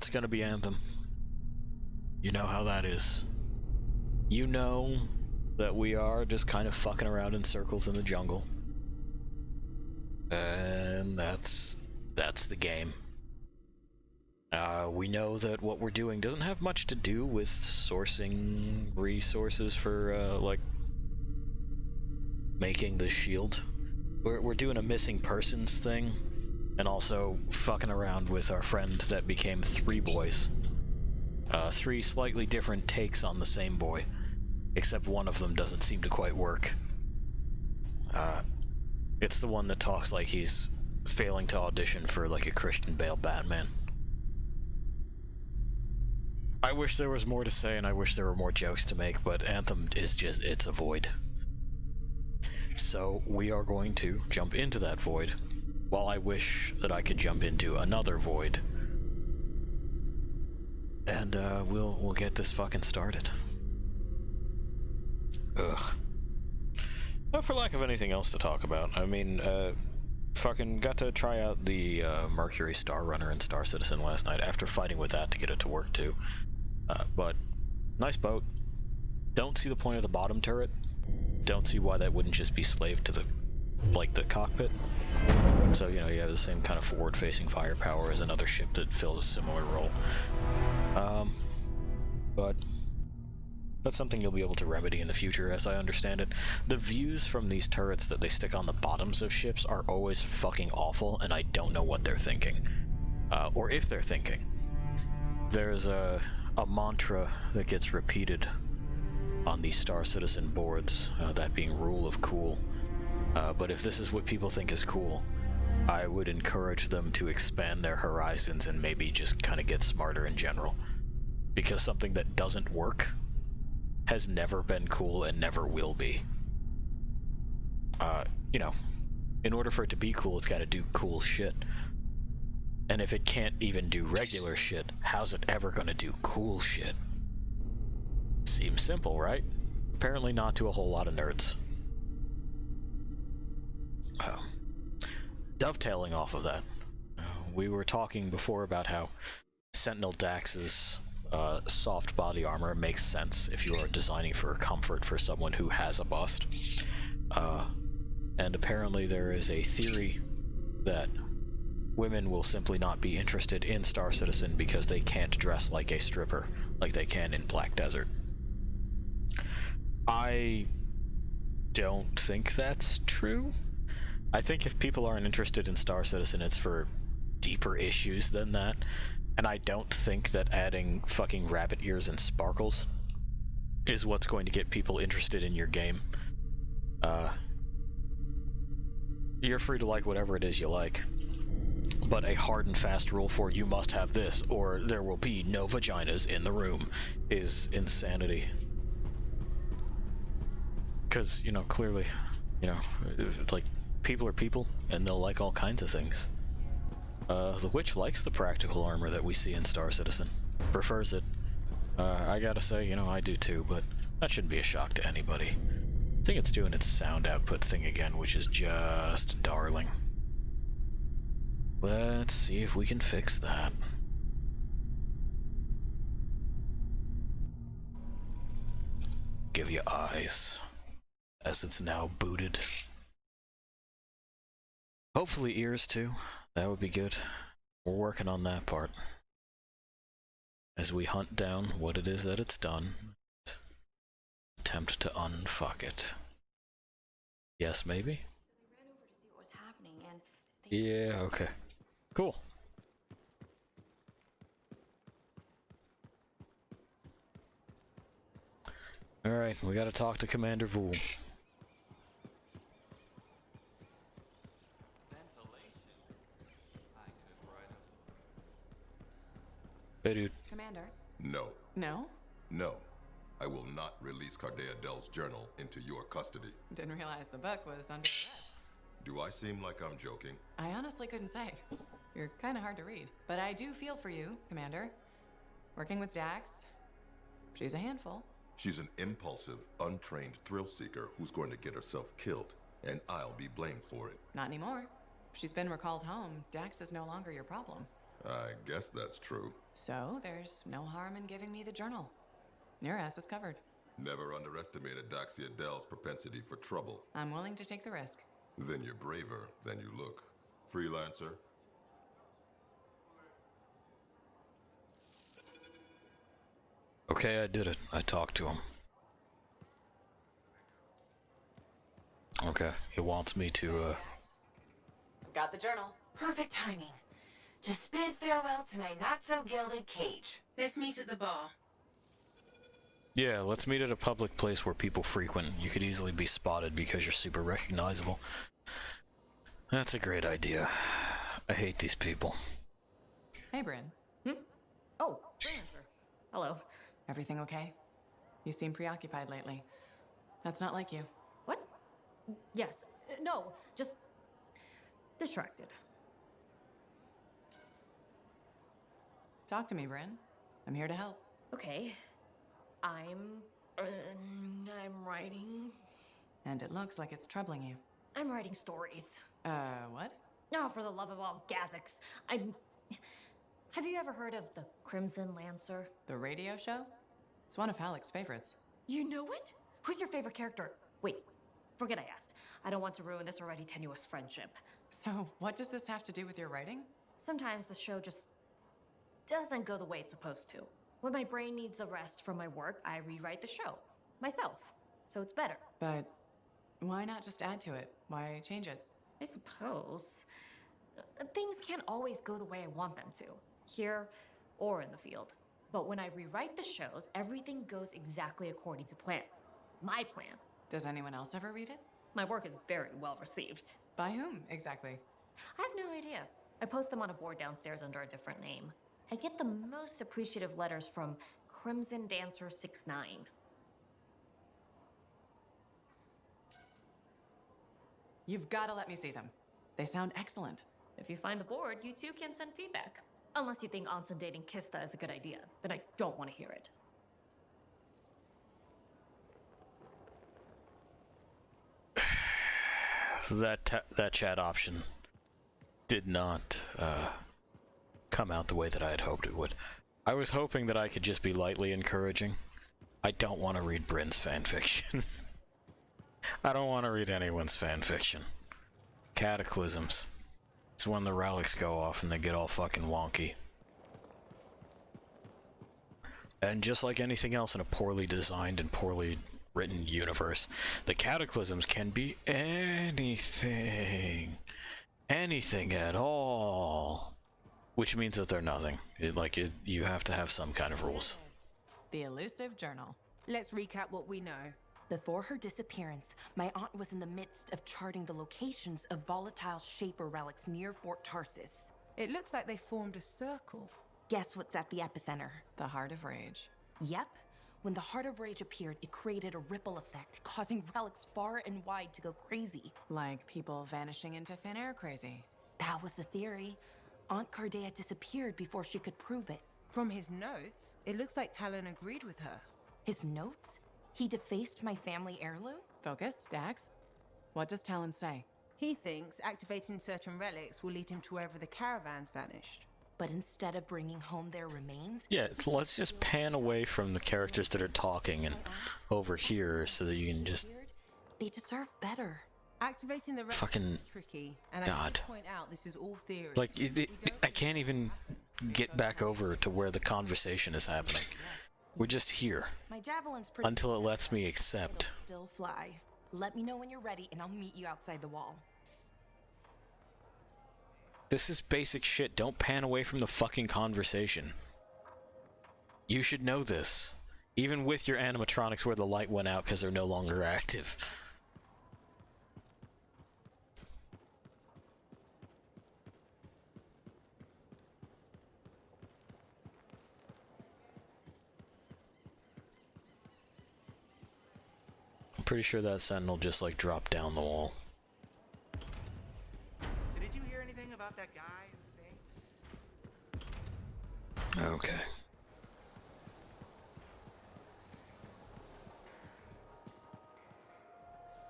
That's gonna be Anthem. You know how that is. You know that we are just kind of fucking around in circles in the jungle. And that's the game. We know that what we're doing doesn't have much to do with sourcing resources for, like, making the shield. We're doing a missing persons thing, and also fucking around with our friend that became 3 boys. 3 slightly different takes on the same boy, except one of them doesn't seem to quite work. It's the one that talks like he's failing to audition for, like, a Christian Bale Batman. I wish there was more to say, and I wish there were more jokes to make, but Anthem is just, it's a void. So we are going to jump into that void, while I wish that I could jump into another void. And we'll get this fucking started. Ugh. Well, for lack of anything else to talk about, I mean, fucking got to try out the Mercury Star Runner in Star Citizen last night after fighting with that to get it to work too. But nice boat. Don't see the point of the bottom turret. Don't see why that wouldn't just be slave to the, like, the cockpit. So, you know, you have the same kind of forward-facing firepower as another ship that fills a similar role. But that's something you'll be able to remedy in the future, as I understand it. The views from these turrets that they stick on the bottoms of ships are always fucking awful, and I don't know what they're thinking. Or if they're thinking. There's a mantra that gets repeated on these Star Citizen boards, that being rule of cool. But if this is what people think is cool, I would encourage them to expand their horizons and maybe just kind of get smarter in general. Because something that doesn't work has never been cool and never will be. You know, in order for it to be cool, it's gotta do cool shit. And if it can't even do regular shit, how's it ever gonna do cool shit? Seems simple, right? Apparently not to a whole lot of nerds. Dovetailing off of that, we were talking before about how Sentinel Dax's soft body armor makes sense if you are designing for comfort for someone who has a bust. And apparently there is a theory that women will simply not be interested in Star Citizen because they can't dress like a stripper like they can in Black Desert. I don't think that's true. I think if people aren't interested in Star Citizen, it's for deeper issues than that. And I don't think that adding fucking rabbit ears and sparkles is what's going to get people interested in your game. You're free to like whatever it is you like. But a hard and fast rule for you must have this, or there will be no vaginas in the room, is insanity. Because, you know, clearly, you know, like, people are people, and they'll like all kinds of things. The Witch likes the practical armor that we see in Star Citizen. Prefers it. I gotta say, you know, I do too, but that shouldn't be a shock to anybody. I think it's doing its sound output thing again, which is just darling. Let's see if we can fix that. Give you eyes, as it's now booted. Hopefully ears too. That would be good. We're working on that part. As we hunt down what it is that it's done. Attempt to unfuck it. Yes, maybe? Yeah, okay. Cool. Alright, we gotta talk to Commander Vool. Hey, dude. Commander? No. No? No. I will not release Cardea Dell's journal into your custody. Didn't realize the book was under arrest. Do I seem like I'm joking? I honestly couldn't say. You're kind of hard to read. But I do feel for you, Commander. Working with Dax, she's a handful. She's an impulsive, untrained thrill seeker who's going to get herself killed, and I'll be blamed for it. Not anymore. She's been recalled home. Dax is no longer your problem. I guess that's true. So there's no harm in giving me the journal. Your ass is covered. Never underestimate Daxia Dell's propensity for trouble. I'm willing to take the risk. Then you're braver than you look. Freelancer? Okay, I did it. I talked to him. Okay, he wants me to, Got the journal. Perfect timing. Just bid farewell to my not-so-gilded cage. Let's meet at the bar. Yeah, let's meet at a public place where people frequent. You could easily be spotted because you're super recognizable. That's a great idea. I hate these people. Hey, Bryn. Oh, Freelancer. Hello. Everything okay? You seem preoccupied lately. That's not like you. What? Yes. No, just distracted. Talk to me, Bryn. I'm here to help. Okay. I'm writing. And it looks like it's troubling you. I'm writing stories. What? No, for the love of all Gazax. Have you ever heard of the Crimson Lancer? The radio show? It's one of Halleck's favorites. You know it? Who's your favorite character? Wait, forget I asked. I don't want to ruin this already tenuous friendship. So, what does this have to do with your writing? Sometimes the show just doesn't go the way it's supposed to. When my brain needs a rest from my work, I rewrite the show. Myself. So it's better. But why not just add to it? Why change it? I suppose. Things can't always go the way I want them to. Here or in the field. But when I rewrite the shows, everything goes exactly according to plan. My plan. Does anyone else ever read it? My work is very well received. By whom, exactly? I have no idea. I post them on a board downstairs under a different name. I get the most appreciative letters from Crimson Dancer 69. You've got to let me see them. They sound excellent. If you find the board, you too can send feedback. Unless you think Anson dating Kista is a good idea, then I don't want to hear it. That chat option did not come out the way that I had hoped it would. I was hoping that I could just be lightly encouraging. I don't want to read Bryn's fanfiction. I don't want to read anyone's fanfiction. Cataclysms. It's when the relics go off and they get all fucking wonky. And just like anything else in a poorly designed and poorly written universe, the cataclysms can be anything. Anything at all. Which means that they're nothing. You have to have some kind of rules. The elusive journal. Let's recap what we know. Before her disappearance, my aunt was in the midst of charting the locations of volatile Shaper relics near Fort Tarsis. It looks like they formed a circle. Guess what's at the epicenter? The Heart of Rage. Yep. When the Heart of Rage appeared, it created a ripple effect, causing relics far and wide to go crazy. Like people vanishing into thin air crazy. That was the theory. Aunt Cardea disappeared before she could prove it. From his notes, it looks like Talon agreed with her. His notes? He defaced my family heirloom? Focus, Dax. What does Talon say? He thinks activating certain relics will lead him to wherever the caravans vanished. But instead of bringing home their remains... Yeah, let's just pan away from the characters that are talking and over here so that you can just... They deserve better. Activating the relics Fucking is tricky, and I God. have to point out this is all theory. Like, I can't even get back over to where the conversation is happening. We're just here. My javelin's pretty Until it lets me accept. It'll still fly. Let me know when you're ready, and I'll meet you outside the wall. This is basic shit. Don't pan away from the fucking conversation. You should know this. Even with your animatronics where the light went out because they're no longer active. I'm pretty sure that sentinel just like dropped down the wall. So did you hear anything about that guy and the thing? Okay.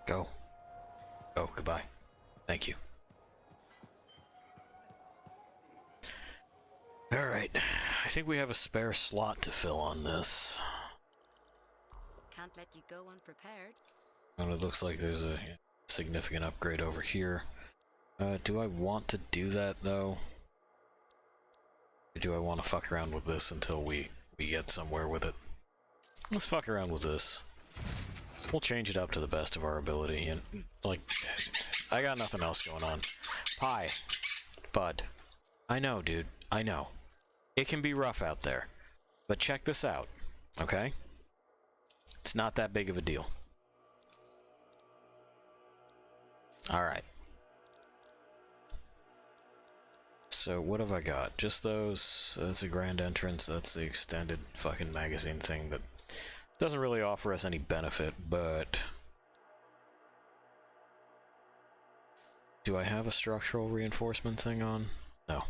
Go. Go, goodbye. Thank you. Alright, I think we have a spare slot to fill on this. Can't let you go unprepared. And it looks like there's a significant upgrade over here. Do I want to do that, though? Or do I want to fuck around with this until we get somewhere with it? Let's fuck around with this. We'll change it up to the best of our ability, and, like, I got nothing else going on. Pie. Bud. I know, dude. I know. It can be rough out there. But check this out, okay? It's not that big of a deal. Alright. So, what have I got? Just those. That's a grand entrance. That's the extended fucking magazine thing that doesn't really offer us any benefit, but... Do I have a structural reinforcement thing on? No.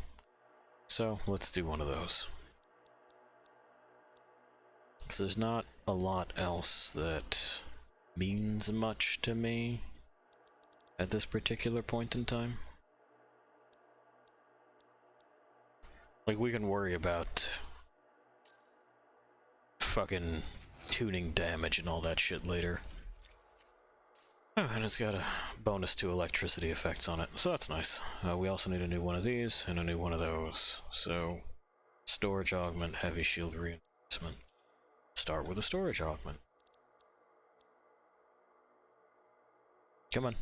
So, let's do one of those. Because there's not a lot else that means much to me at this particular point in time. Like, we can worry about fucking tuning damage and all that shit later. Oh, and it's got a bonus to electricity effects on it, so that's nice. We also need a new one of these and a new one of those. So, storage augment, heavy shield reinforcement. Start with a storage augment. Come on.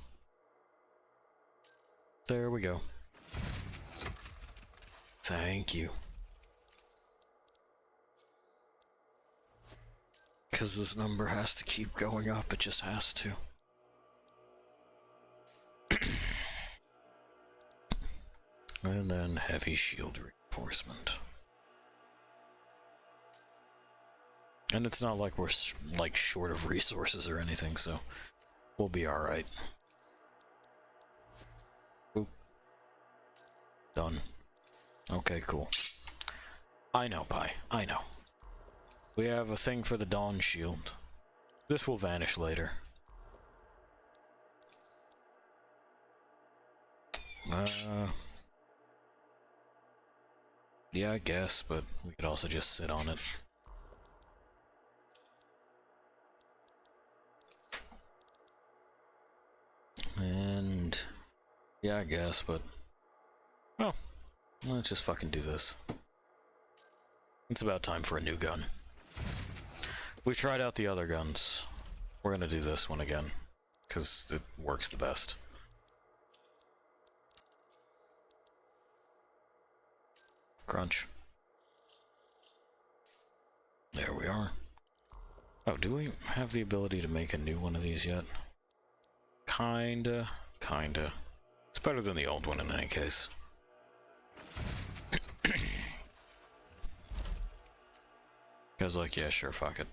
There we go. Thank you. Because this number has to keep going up, it just has to. And then heavy shield reinforcement. And it's not like we're like short of resources or anything, so we'll be alright. Oop. Done. Okay, cool. I know, Pi. I know. We have a thing for the Dawn Shield. This will vanish later. Yeah, I guess, but we could also just sit on it. And... yeah, I guess, but... oh, let's just fucking do this. It's about time for a new gun. We tried out the other guns. We're gonna do this one again, because it works the best. Crunch. There we are. Oh, do we have the ability to make a new one of these yet? Kinda. It's better than the old one in any case. Because, like, yeah, sure, fuck it.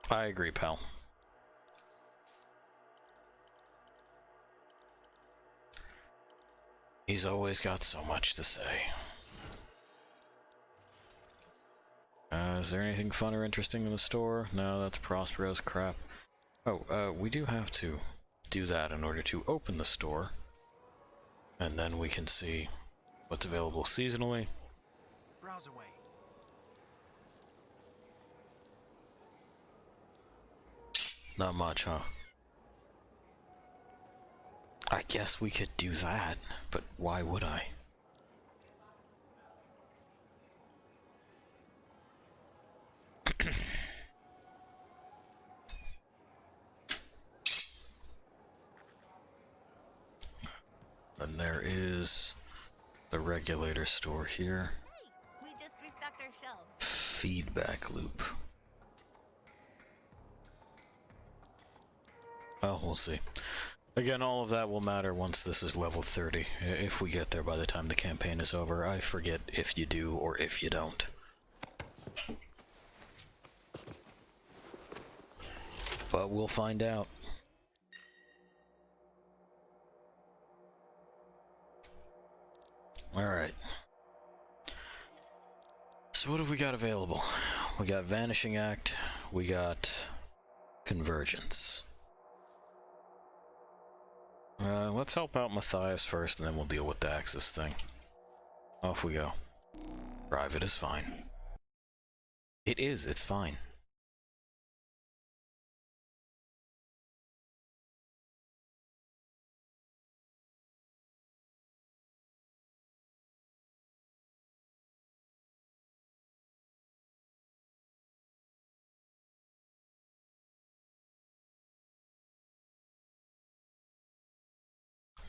I agree, pal. He's always got so much to say. Is there anything fun or interesting in the store? No, that's Prospero's crap. Oh, we do have to do that in order to open the store. And then we can see what's available seasonally. Browse away. Not much, huh? I guess we could do that, but why would I? And there is the regulator store here. Hey, we just restocked our shelves. Feedback loop. Well, we'll see. Again, all of that will matter once this is level 30. If we get there by the time the campaign is over. I forget if you do or if you don't. But we'll find out. Alright. So what have we got available? We got Vanishing Act, we got Convergence. Let's help out Matthias first, and then we'll deal with the Axis thing. Off we go. Private is fine. It is, it's fine.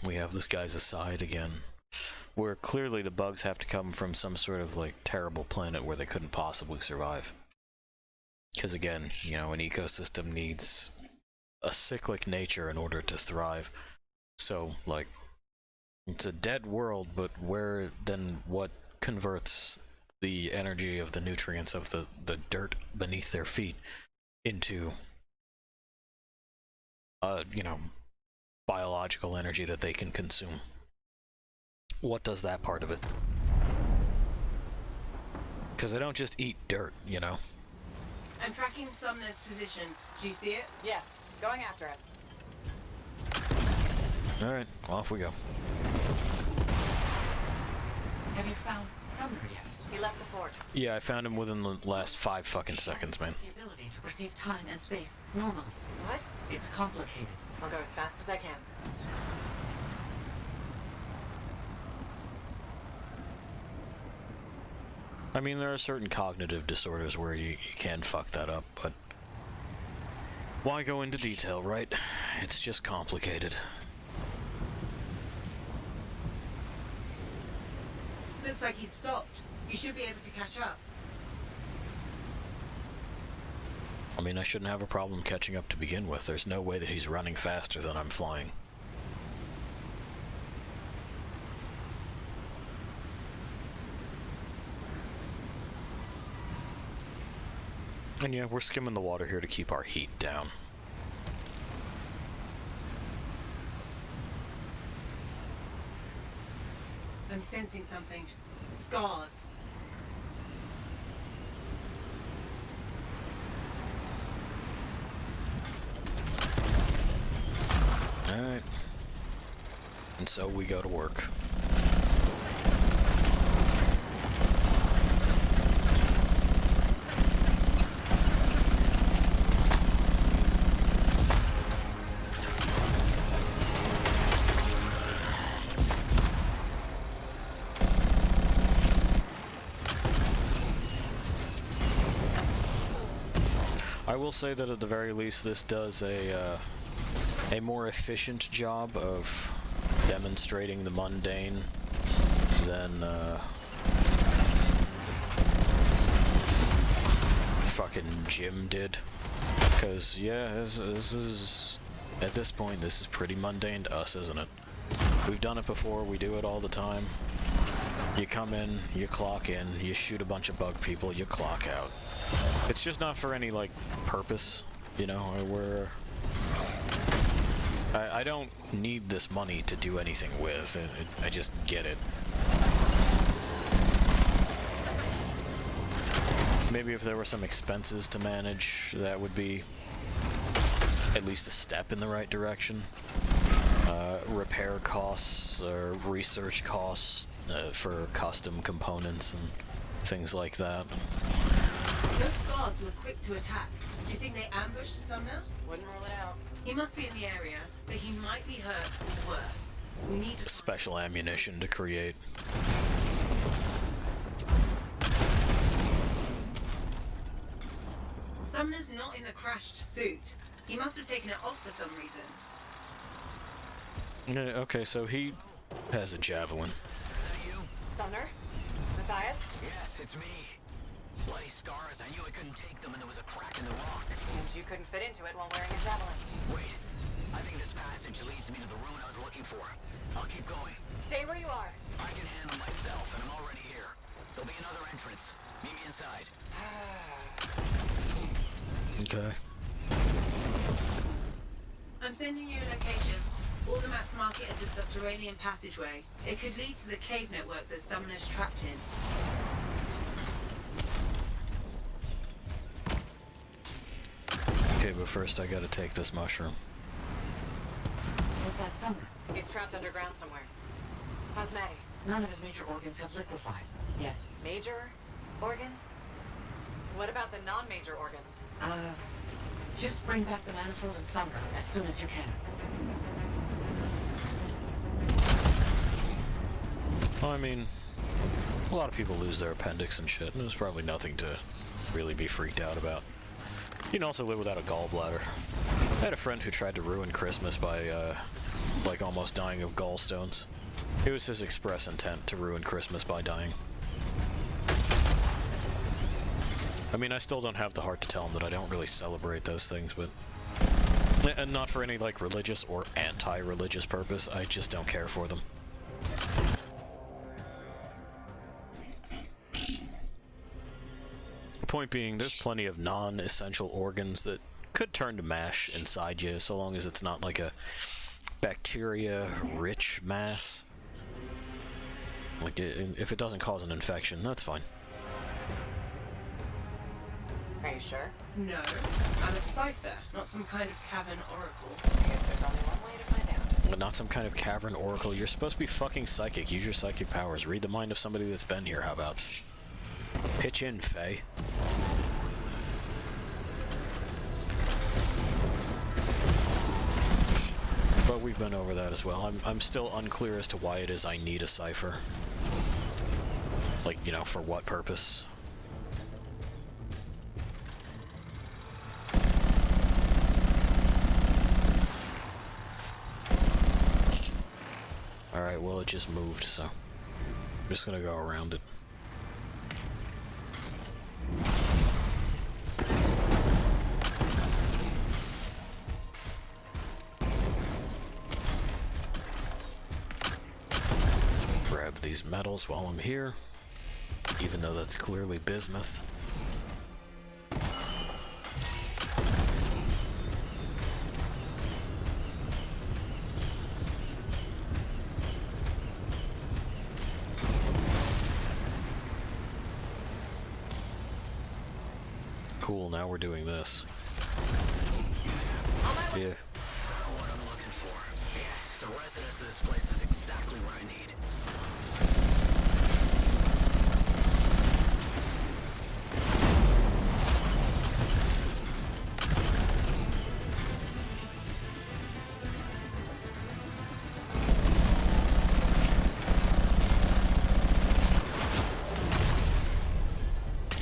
We have this guy's aside again, where clearly the bugs have to come from some sort of, like, terrible planet where they couldn't possibly survive. Because again, you know, an ecosystem needs a cyclic nature in order to thrive. So, like, it's a dead world, but where then what converts the energy of the nutrients of the dirt beneath their feet into, you know, biological energy that they can consume? What does that part of it? Because they don't just eat dirt, you know? I'm tracking Sumner's position. Do you see it? Yes, going after it. Alright, off we go. Have you found Sumner yet? He left the fort. Yeah, I found him within the last 5 fucking seconds, man. The ability to perceive time and space normally. What? It's complicated. I'll go as fast as I can. I mean, there are certain cognitive disorders where you can fuck that up, but why go into detail, right? It's just complicated. Looks like he's stopped. You should be able to catch up. I mean, I shouldn't have a problem catching up to begin with. There's no way that he's running faster than I'm flying. And yeah, we're skimming the water here to keep our heat down. I'm sensing something. Scars. Alright. And so we go to work. I will say that at the very least this does a more efficient job of demonstrating the mundane than fucking Jim did. Because yeah, this is, at this point, this is pretty mundane to us, isn't it? We've done it before, we do it all the time. You come in, you clock in, you shoot a bunch of bug people, you clock out. It's just not for any, like, purpose, you know, where I don't need this money to do anything with. I just get it. Maybe if there were some expenses to manage, that would be at least a step in the right direction. Repair costs or research costs for custom components and things like that. Those scars were quick to attack. Do you think they ambushed Sumner? Wouldn't rule it out. He must be in the area, but he might be hurt or worse. We need to... Special ammunition to create. Sumner's not in the crashed suit. He must have taken it off for some reason. Okay, so he has a javelin. Sumner? Matthias? Yes, it's me. Bloody scars, I knew I couldn't take them and there was a crack in the rock. And you couldn't fit into it while wearing a javelin. Wait, I think this passage leads me to the room I was looking for. I'll keep going. Stay where you are. I can handle myself and I'm already here. There'll be another entrance. Meet me inside. Okay. I'm sending you a location. All the maps mark it as a subterranean passageway. It could lead to the cave network that Sumner's trapped in. Okay, but first I gotta take this mushroom. Was that Sumner? He's trapped underground somewhere. How's Maddie? None of his major organs have liquefied yet. Major organs? What about the non-major organs? Just bring back the manifold and Sumner as soon as you can. Well, I mean, a lot of people lose their appendix and shit, and there's probably nothing to really be freaked out about. You can also live without a gallbladder. I had a friend who tried to ruin Christmas by, like, almost dying of gallstones. It was his express intent to ruin Christmas by dying. I mean, I still don't have the heart to tell him that I don't really celebrate those things, but... And not for any, like, religious or anti-religious purpose, I just don't care for them. Point being, there's plenty of non-essential organs that could turn to mash inside you, so long as it's not like a bacteria-rich mass. Like, if it doesn't cause an infection, that's fine. Are you sure? No, I'm a cipher, not some kind of cavern oracle. I guess there's only one way to find out. But not some kind of cavern oracle. You're supposed to be fucking psychic. Use your psychic powers. Read the mind of somebody that's been here, how about? Pitch in, Faye. But we've been over that as well. I'm still unclear as to why it is I need a cipher. Like, you know, for what purpose? Alright, well it just moved, so I'm just gonna go around it. Grab these metals while I'm here, even though that's clearly bismuth. Cool, now we're doing this. Yeah. What I'm looking for. Yes, the residence of this place is exactly what I need.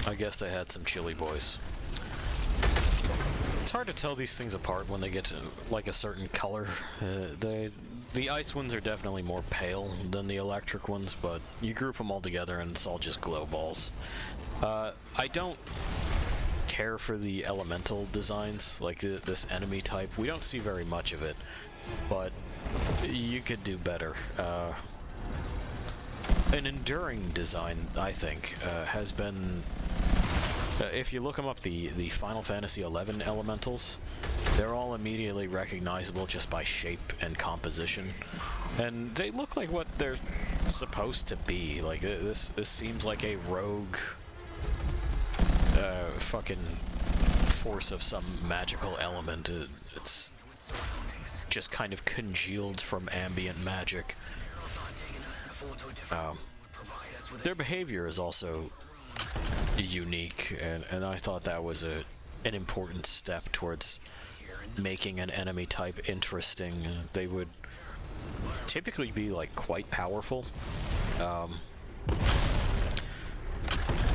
I guess they had some chili boys. It's hard to tell these things apart when they get to like a certain color. The ice ones are definitely more pale than the electric ones, but you group them all together and it's all just glow balls. I don't care for the elemental designs, like this enemy type. We don't see very much of it, but you could do better. An enduring design, I think, has been... if you look them up, the Final Fantasy XI elementals, they're all immediately recognizable just by shape and composition. And they look like what they're supposed to be. Like, this seems like a rogue... fucking force of some magical element. It's just kind of congealed from ambient magic. Their behavior is also unique, and I thought that was an important step towards making an enemy type interesting. They would typically be like quite powerful,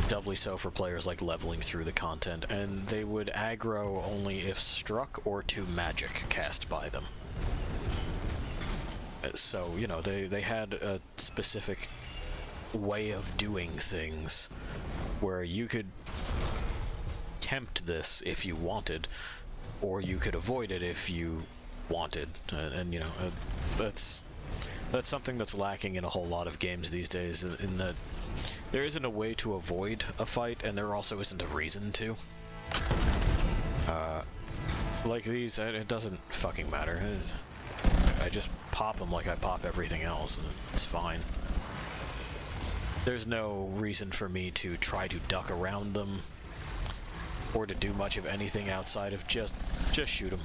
doubly so for players like leveling through the content, and they would aggro only if struck or to magic cast by them. So, you know, they had a specific way of doing things where you could tempt this if you wanted, or you could avoid it if you wanted. And you know, that's something that's lacking in a whole lot of games these days, in that there isn't a way to avoid a fight, and there also isn't a reason to. Like these, it doesn't fucking matter. I just pop them like I pop everything else, and it's fine. There's no reason for me to try to duck around them, or to do much of anything outside of just shoot them.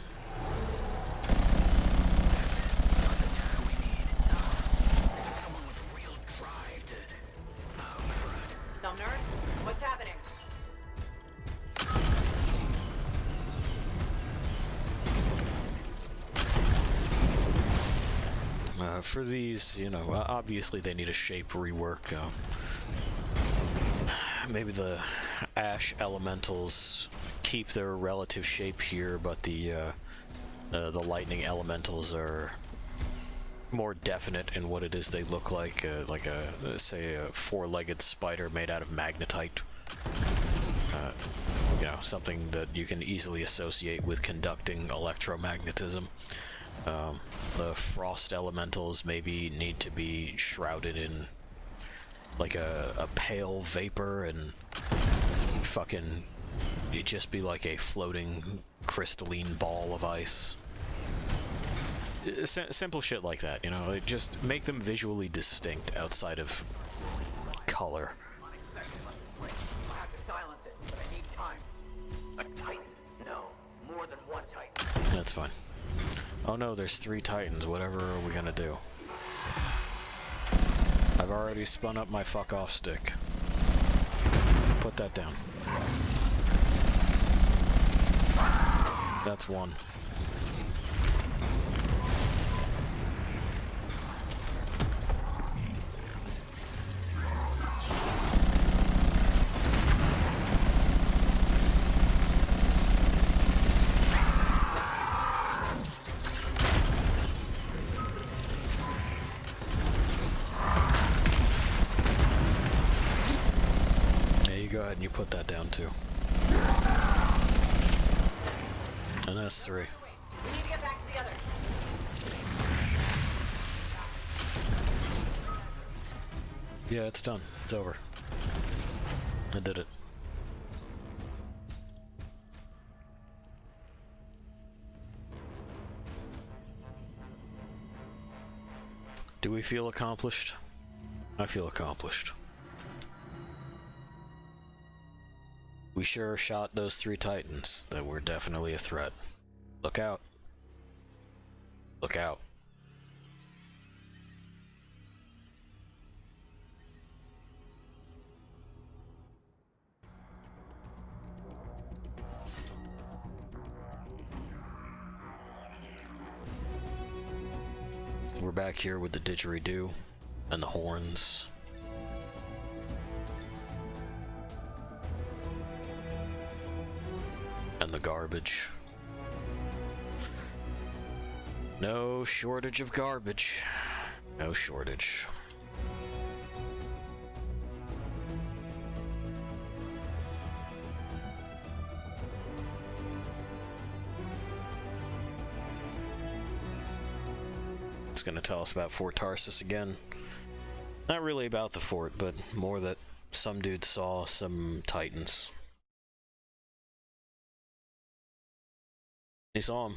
for these, you know, obviously they need a shape rework. Maybe the ash elementals keep their relative shape here, but the lightning elementals are more definite in what it is they look like a, say, a four-legged spider made out of magnetite. You know, something that you can easily associate with conducting electromagnetism. The frost elementals maybe need to be shrouded in like a pale vapor and fucking it just be like a floating crystalline ball of ice. Simple shit like that, you know, just make them visually distinct outside of color. I have to silence it, but I need time. A titan? No, more than one titan. That's fine. Oh no, there's 3 titans. Whatever are we gonna do? I've already spun up my fuck off stick. Put that down. That's 1. Go ahead and you put that down too. And that's 3. We need to get back to the others. Yeah, it's done. It's over. I did it. Do we feel accomplished? I feel accomplished. We sure shot those 3 titans. That were definitely a threat. Look out. Look out. We're back here with the didgeridoo and the horns. And the garbage. No shortage of garbage. No shortage. It's going to tell us about Fort Tarsus again. Not really about the fort, but more that some dude saw some titans. He saw him.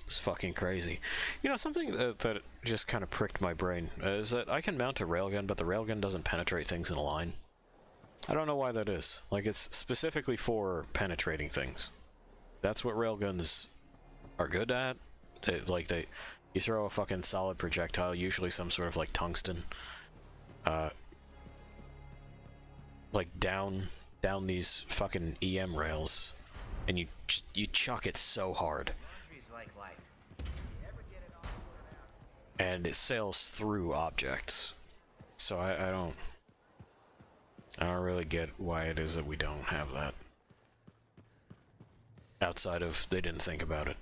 It's fucking crazy. You know, something that just kind of pricked my brain is that I can mount a railgun, but the railgun doesn't penetrate things in a line. I don't know why that is. Like, it's specifically for penetrating things. That's what railguns are good at. You throw a fucking solid projectile, usually some sort of like tungsten, like down these fucking EM rails. And you chuck it so hard, and it sails through objects. So I don't really get why it is that we don't have that. Outside of they didn't think about it.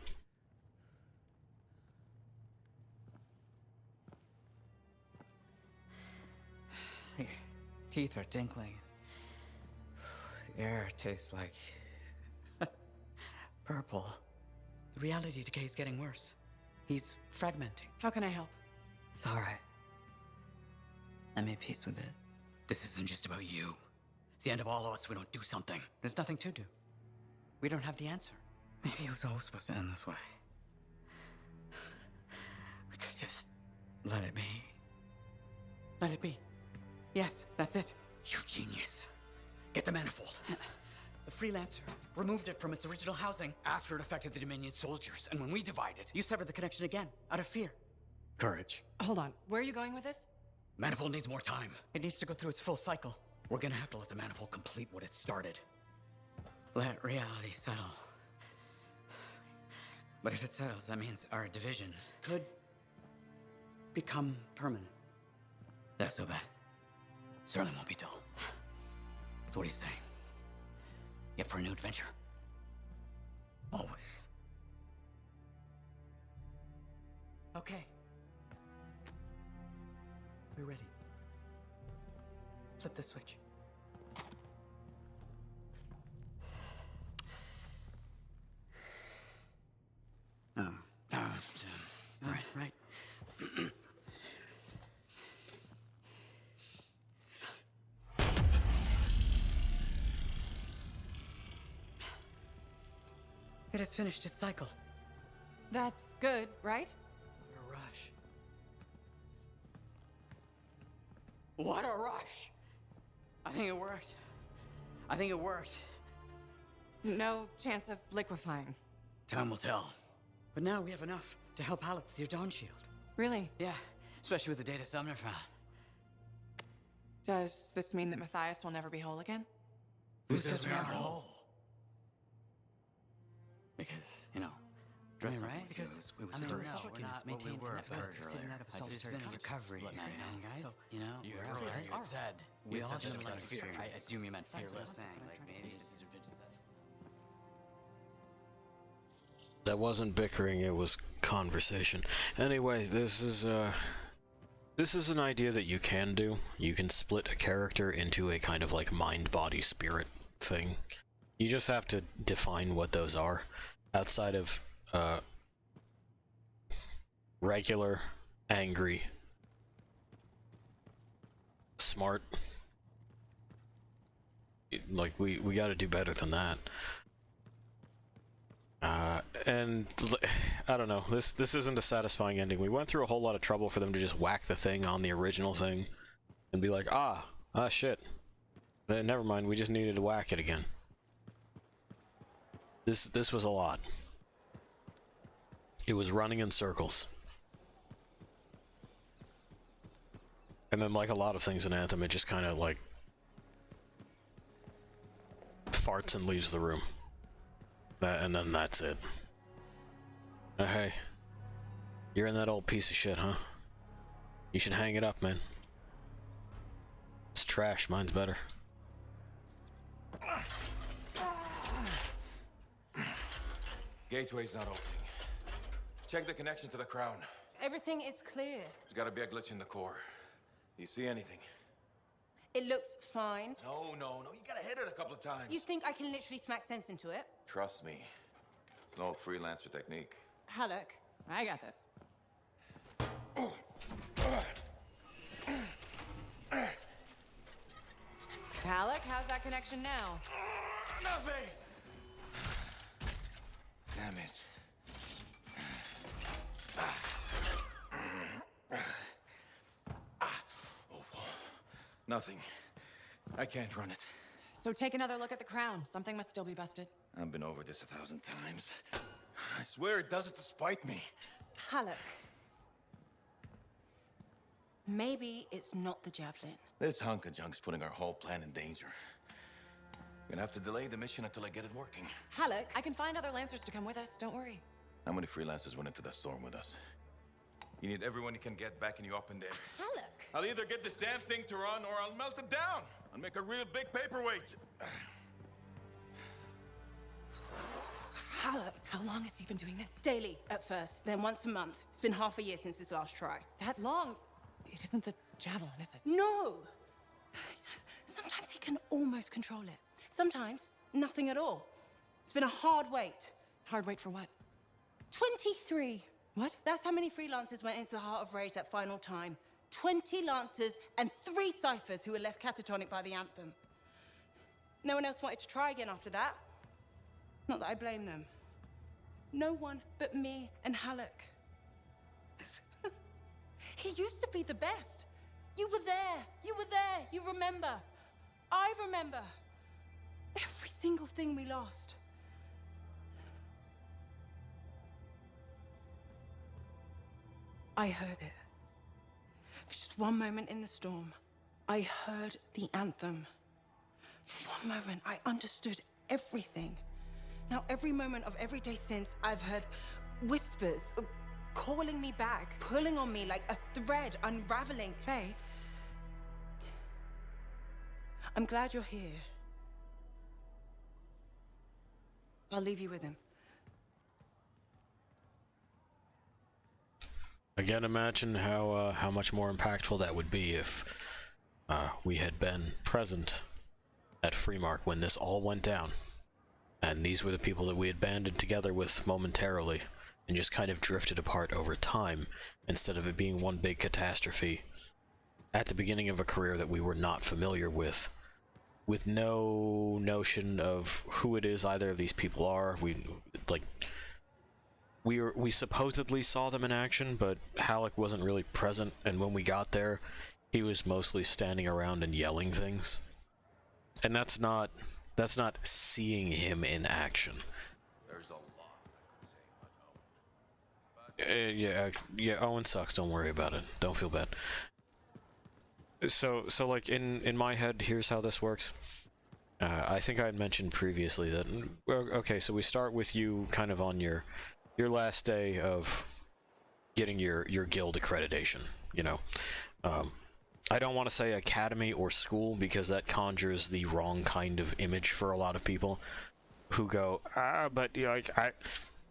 Your teeth are tinkling. The air tastes like purple. The reality decay is getting worse. He's fragmenting. How can I help? It's all right. I made peace with it. This isn't just about you. It's the end of all of us. We don't do something. There's nothing to do. We don't have the answer. Maybe it was always supposed to end this way. We could just let it be. Let it be. Yes, that's it. You genius. Get the manifold. The freelancer removed it from its original housing after it affected the Dominion soldiers. And when we divided, you severed the connection again, out of fear. Courage. Hold on. Where are you going with this? Manifold needs more time. It needs to go through its full cycle. We're gonna have to let the manifold complete what it started. Let reality settle. But if it settles, that means our division could become permanent. That's so bad. Certainly won't be dull. So what do you say? Yet for a new adventure? Always. Okay. We're ready. Flip the switch. Right. It has finished its cycle. That's good, right? What a rush. What a rush! I think it worked. No chance of liquefying. Time will tell. But now we have enough to help Alec with your Dawn Shield. Really? Yeah, especially with the data Sumner found. Does this mean that Matthias will never be whole again? Who says we aren't whole? Because, dress right? Like Because it was I mean, we're not what we were it's been a recovery, Look, man, guys. so, you heard all what right. you said. We all said have it was like like fear. fear. I assume you meant That's what I'm fearless. saying. Like maybe That wasn't bickering, it was conversation. Anyway, this is an idea that you can do. You can split a character into a kind of like mind, body, spirit thing. You just have to define what those are. Outside of regular, angry, smart. Like we got to do better than that. And I don't know, this isn't a satisfying ending. We went through a whole lot of trouble for them to just whack the thing on the original thing and be like, shit. Never mind, we just needed to whack it again. This was a lot. It was running in circles. And then, like a lot of things in Anthem, it just kind of like farts and leaves the room. And then that's it. Hey, you're in that old piece of shit, huh? You should hang it up, man. It's trash, mine's better. Gateway's not opening. Check the connection to the crown. Everything is clear. There's gotta be a glitch in the core. Do you see anything? It looks fine. No. You gotta hit it a couple of times. You think I can literally smack sense into it? Trust me. It's an old freelancer technique. Halleck, I got this. Halleck, how's that connection now? Nothing! Damn it. Nothing. I can't run it. So take another look at the crown. Something must still be busted. I've been over this 1,000 times. I swear it does it to spite me. Halleck. Maybe it's not the javelin. This hunk of junk's putting our whole plan in danger. Gonna have to delay the mission until I get it working. Halleck, I can find other Lancers to come with us. Don't worry. How many freelancers went into that storm with us? You need everyone you can get backing you up in there. Halleck. I'll either get this damn thing to run or I'll melt it down. I'll make a real big paperweight. Halleck. How long has he been doing this? Daily at first, then once a month. It's been half a year since his last try. That long? It isn't the javelin, is it? No! Sometimes he can almost control it. Sometimes, nothing at all. It's been a hard wait. Hard wait for what? 23. What? That's how many freelancers went into the heart of Rage at final time. 20 Lancers and 3 Ciphers who were left catatonic by the anthem. No one else wanted to try again after that. Not that I blame them. No one but me and Halleck. He used to be the best. You were there. You were there. You remember. I remember. Every single thing we lost. I heard it. For just one moment in the storm, I heard the anthem. For one moment, I understood everything. Now, every moment of every day since, I've heard whispers, calling me back, pulling on me like a thread unraveling. Faye. I'm glad you're here. I'll leave you with him. Again, imagine how much more impactful that would be if we had been present at Freemark when this all went down. And these were the people that we had banded together with momentarily and just kind of drifted apart over time instead of it being one big catastrophe at the beginning of a career that we were not familiar with no notion of who it is either of these people are. We supposedly saw them in action, but Halleck wasn't really present, and when we got there, he was mostly standing around and yelling things. And that's not seeing him in action. There's a lot. Yeah, Owen sucks, don't worry about it. Don't feel bad. So like in my head, here's how this works. I think I had mentioned previously that, okay, so we start with you kind of on your last day of getting your guild accreditation, you know. I don't want to say academy or school because that conjures the wrong kind of image for a lot of people who go, but you know, like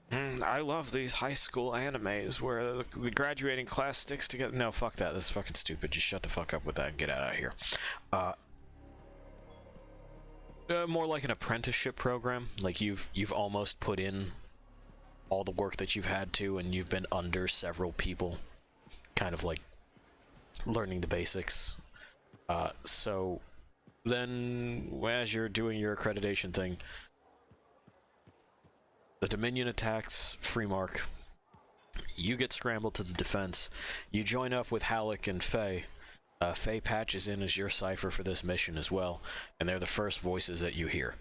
I love these high school animes where the graduating class sticks together. No, fuck that. That's fucking stupid. Just shut the fuck up with that and get out of here. More like an apprenticeship program. Like you've almost put in all the work that you've had to, and you've been under several people, kind of like learning the basics. So then, as you're doing your accreditation thing, the Dominion attacks Freemark. You get scrambled to the defense. You join up with Halleck and Faye. Faye patches in as your cipher for this mission as well, and they're the first voices that you hear.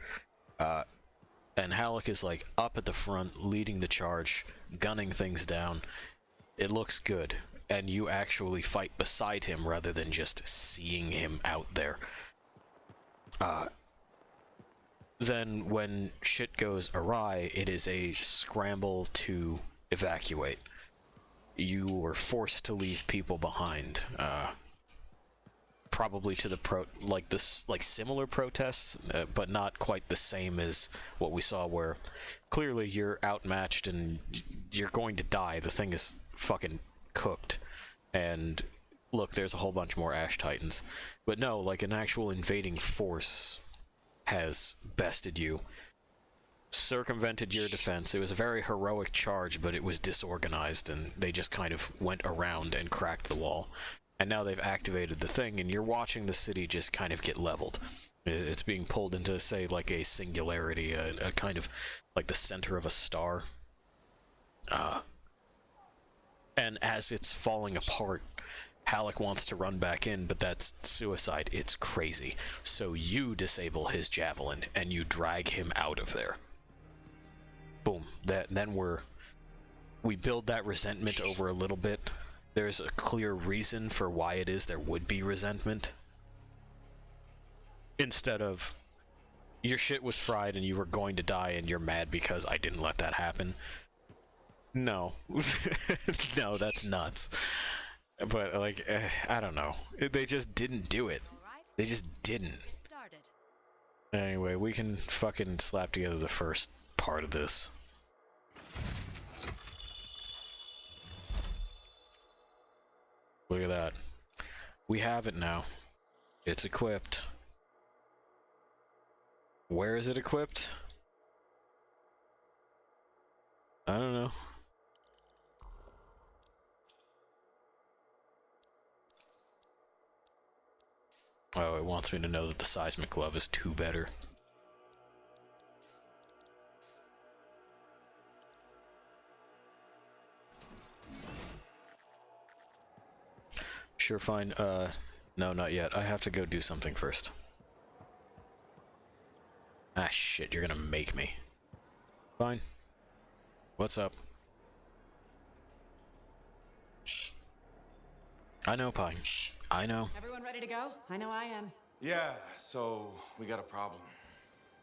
And Halleck is like up at the front, leading the charge, gunning things down. It looks good, and you actually fight beside him rather than just seeing him out there. Then when shit goes awry, it is a scramble to evacuate. You were forced to leave people behind. Probably to the similar protests, but not quite the same as what we saw, where clearly you're outmatched and you're going to die. The thing is fucking cooked. And look, there's a whole bunch more Ash Titans. But no, like an actual invading force has bested you, circumvented your defense. It was a very heroic charge, but it was disorganized, and they just kind of went around and cracked the wall. And now they've activated the thing, and you're watching the city just kind of get leveled. It's being pulled into, say, like a singularity, a kind of like the center of a star. And as it's falling apart, Halleck wants to run back in, but that's suicide. It's crazy. So you disable his javelin, and you drag him out of there. Boom. Then we build that resentment over a little bit. There's a clear reason for why it is there would be resentment. Instead of, your shit was fried and you were going to die and you're mad because I didn't let that happen. No. No, that's nuts. But, like, I don't know. They just didn't do it. They just didn't. Anyway, we can fucking slap together the first part of this. Look at that. We have it now. It's equipped. Where is it equipped? I don't know. Oh, it wants me to know that the seismic glove is 2 better. Sure, fine. No, not yet. I have to go do something first. Ah, shit, you're gonna make me. Fine. What's up? I know, Pine. I know. Everyone ready to go? I know I am. Yeah, so we got a problem.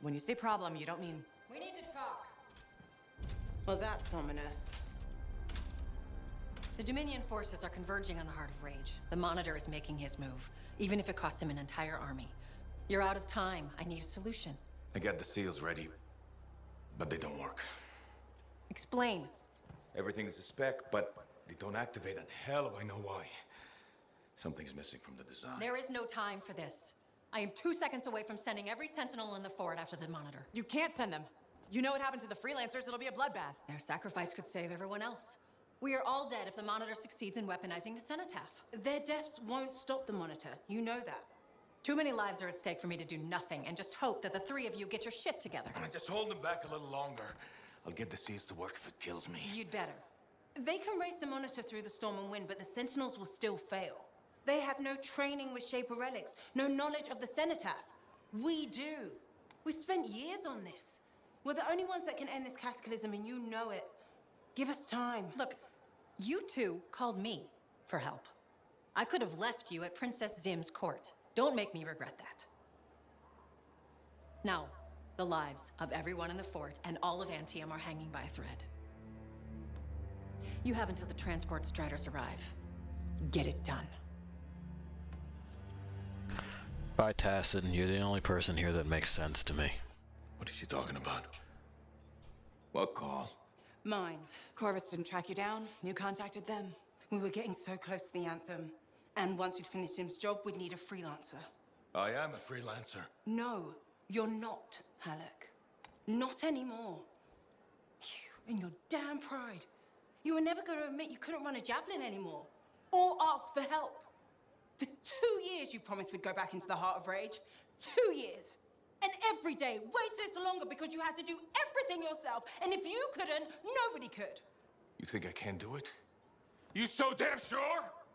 When you say problem, you don't mean... We need to talk. Well, that's ominous. The Dominion forces are converging on the Heart of Rage. The Monitor is making his move, even if it costs him an entire army. You're out of time. I need a solution. I got the seals ready, but they don't work. Explain. Everything is a spec, but they don't activate, and hell if I know why. Something's missing from the design. There is no time for this. I am 2 seconds away from sending every Sentinel in the fort after the Monitor. You can't send them. You know what happened to the freelancers, it'll be a bloodbath. Their sacrifice could save everyone else. We are all dead if the Monitor succeeds in weaponizing the Cenotaph. Their deaths won't stop the Monitor. You know that. Too many lives are at stake for me to do nothing and just hope that the three of you get your shit together. Just hold them back a little longer. I'll get the seals to work if it kills me. You'd better. They can race the Monitor through the storm and win, but the Sentinels will still fail. They have no training with Shaper relics, no knowledge of the Cenotaph. We do. We've spent years on this. We're the only ones that can end this cataclysm, and you know it. Give us time. Look, you two called me for help. I could have left you at Princess Zim's court. Don't make me regret that. Now, the lives of everyone in the fort and all of Antium are hanging by a thread. You have until the transport striders arrive. Get it done. By Tassin, you're the only person here that makes sense to me. What is she talking about? What call? Mine. Corvus didn't track you down. You contacted them. We were getting so close to the Anthem. And once we'd finished Sim's job, we'd need a freelancer. I am a freelancer. No, you're not, Halleck. Not anymore. You and your damn pride. You were never going to admit you couldn't run a javelin anymore. Or ask for help. For 2 years, you promised we'd go back into the Heart of Rage. 2 years. And every day, waited longer because you had to do everything yourself. And if you couldn't, nobody could. You think I can do it? You so damn sure?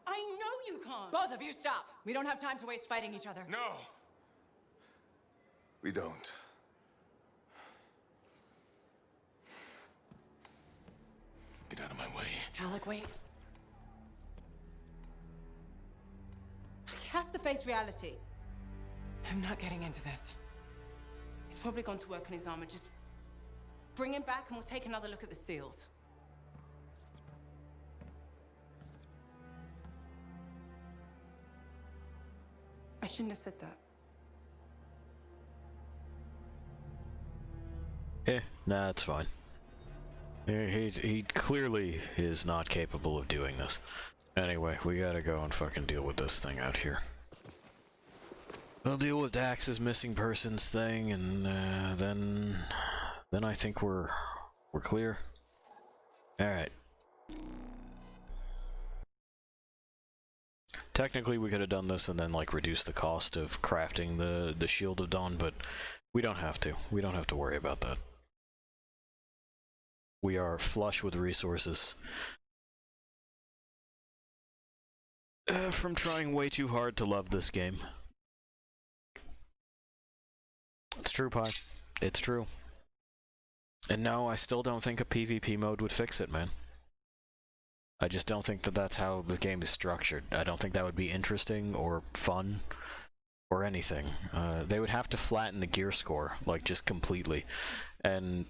I know you can't. Both of you stop. We don't have time to waste fighting each other. No. We don't. Get out of my way. Alec, wait. He has to face reality. I'm not getting into this. He's probably gone to work on his armor. Just bring him back and we'll take another look at the seals. I shouldn't have said that. Nah, it's fine. He clearly is not capable of doing this. Anyway, we gotta go and fucking deal with this thing out here. We'll deal with Dax's missing persons thing, and then I think we're clear. All right. Technically, we could have done this and then like reduce the cost of crafting the Shield of Dawn, but we don't have to. We don't have to worry about that. We are flush with resources from trying way too hard to love this game. It's true, Pi. It's true. And no, I still don't think a PvP mode would fix it, man. I just don't think that that's how the game is structured. I don't think that would be interesting or fun or anything. They would have to flatten the gear score, like, just completely. And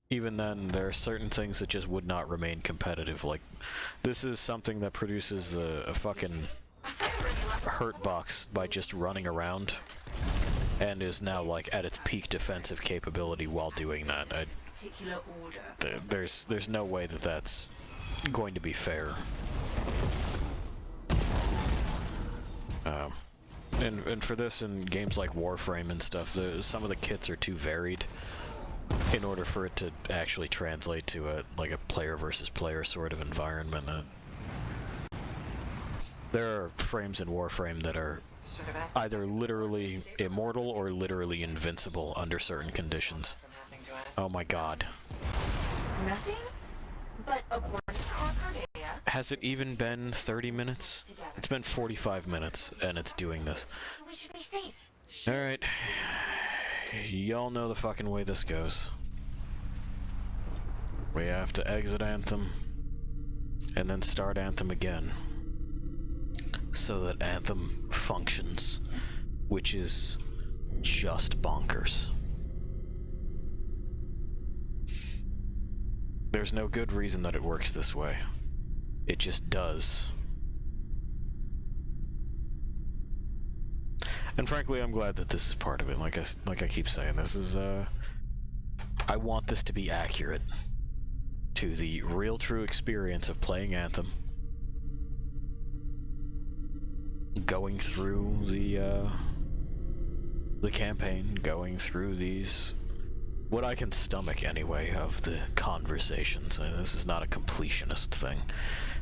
even then, there are certain things that just would not remain competitive. Like, this is something that produces a fucking hurt box by just running around, and is now, like, at its peak defensive capability while doing that. Particular order. There's no way that that's going to be fair. And for this in games like Warframe and stuff, some of the kits are too varied in order for it to actually translate to a player versus player sort of environment. There are frames in Warframe that are either literally immortal or literally invincible under certain conditions. Oh my god. Nothing? But according to Arcadia... Has it even been 30 minutes? It's been 45 minutes, and it's doing this. We should be safe. Alright. Y'all know the fucking way this goes. We have to exit Anthem, and then start Anthem again. So that Anthem functions, which is just bonkers. There's no good reason that it works this way. It just does. And frankly, I'm glad that this is part of it. Like I keep saying, this is, I want this to be accurate to the real true experience of playing Anthem. Going through the campaign, going through these, what I can stomach anyway, of the conversations. This is not a completionist thing,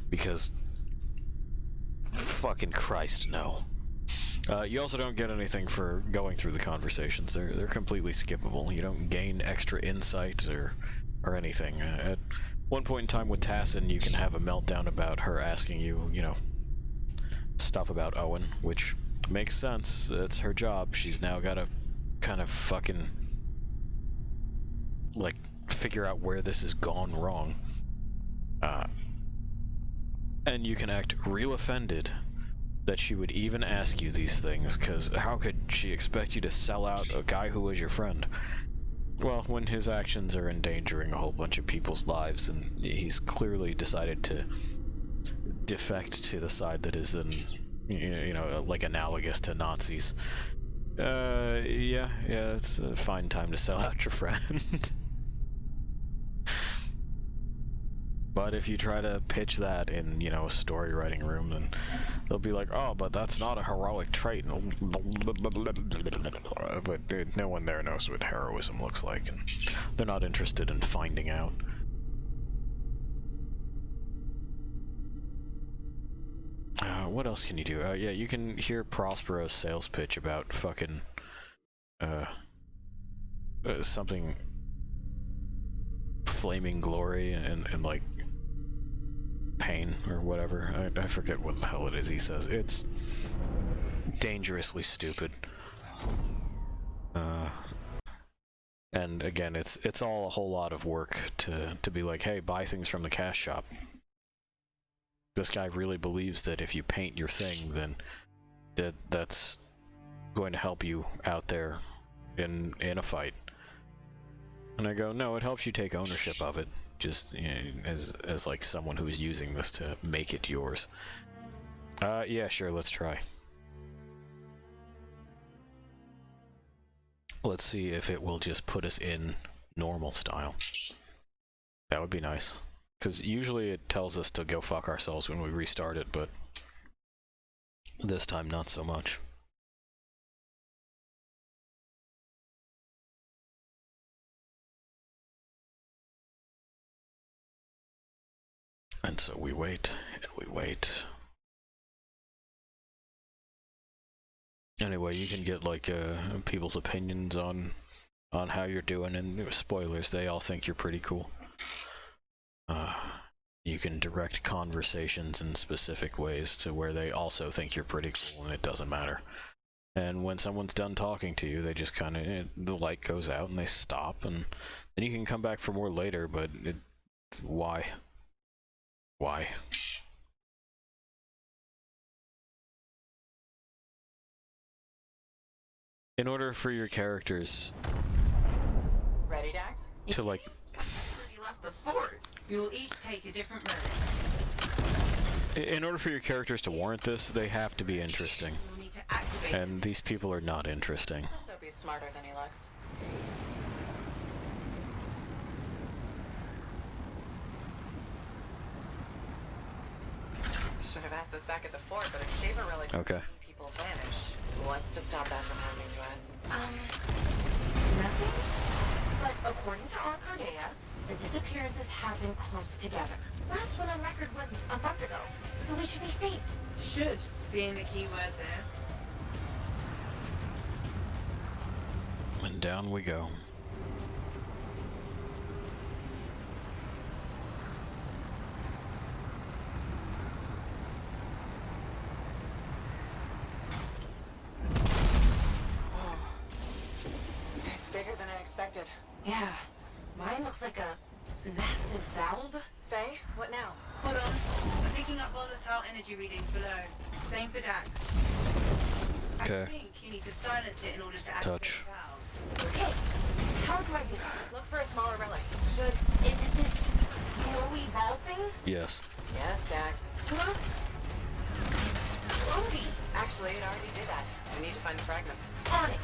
because fucking Christ, no. You also don't get anything for going through the conversations. They're completely skippable. You don't gain extra insight or anything. At one point in time with Tassin, you can have a meltdown about her asking you, you know, stuff about Owen, which makes sense. It's her job. She's now got to kind of fucking, like, figure out where this has gone wrong. And you can act real offended that she would even ask you these things, because how could she expect you to sell out a guy who was your friend? Well, when his actions are endangering a whole bunch of people's lives, and he's clearly decided to defect to the side that is, you know, like analogous to Nazis. Yeah, it's a fine time to sell out your friend. But if you try to pitch that in, you know, a story writing room, then they'll be like, oh, but that's not a heroic trait. But dude, no one there knows what heroism looks like, and they're not interested in finding out. What else can you do? Yeah, you can hear Prospero's sales pitch about fucking, something flaming glory and like pain or whatever. I forget what the hell it is he says. It's dangerously stupid. And again, it's all a whole lot of work to be like, hey, buy things from the cash shop. This guy really believes that if you paint your thing, then that's going to help you out there in a fight. And I go, no, it helps you take ownership of it, just, you know, as like someone who's using this to make it yours. Yeah, sure, let's try. Let's see if it will just put us in normal style. That would be nice. Because usually it tells us to go fuck ourselves when we restart it, but this time not so much. And so we wait, and we wait. Anyway, you can get like people's opinions on how you're doing, and spoilers, they all think you're pretty cool. You can direct conversations in specific ways to where they also think you're pretty cool, and it doesn't matter. And when someone's done talking to you, they just kind of, the light goes out and they stop, and then you can come back for more later, but why? Why? In order for your characters Ready, Dax? to like You left the fort. You will each take a different road. in order for your characters to warrant this, they have to be interesting. You'll need to activate And these people are not interesting. Also be smarter than he looks. Should have asked this back at the fort, but if Shaver relics Okay. people vanish, what's to stop that from happening to us? Nothing. But according to Arcardea, the disappearances happen close together. Last one on record was a month ago, so we should be safe. should being the key word there. And down we go. It's bigger than I expected. Yeah, mine looks like a massive valve. Faye, what now? Hold on. I'm picking up volatile energy readings below. Same for Dax. Okay. I think you need to silence it in order to activate Touch. the valve. Okay, how do I do that? Look for a smaller relic. Is it this glowy ball thing? Yes. Yes, Dax. Looks glowy. Actually, it already did that. We need to find the fragments. On it.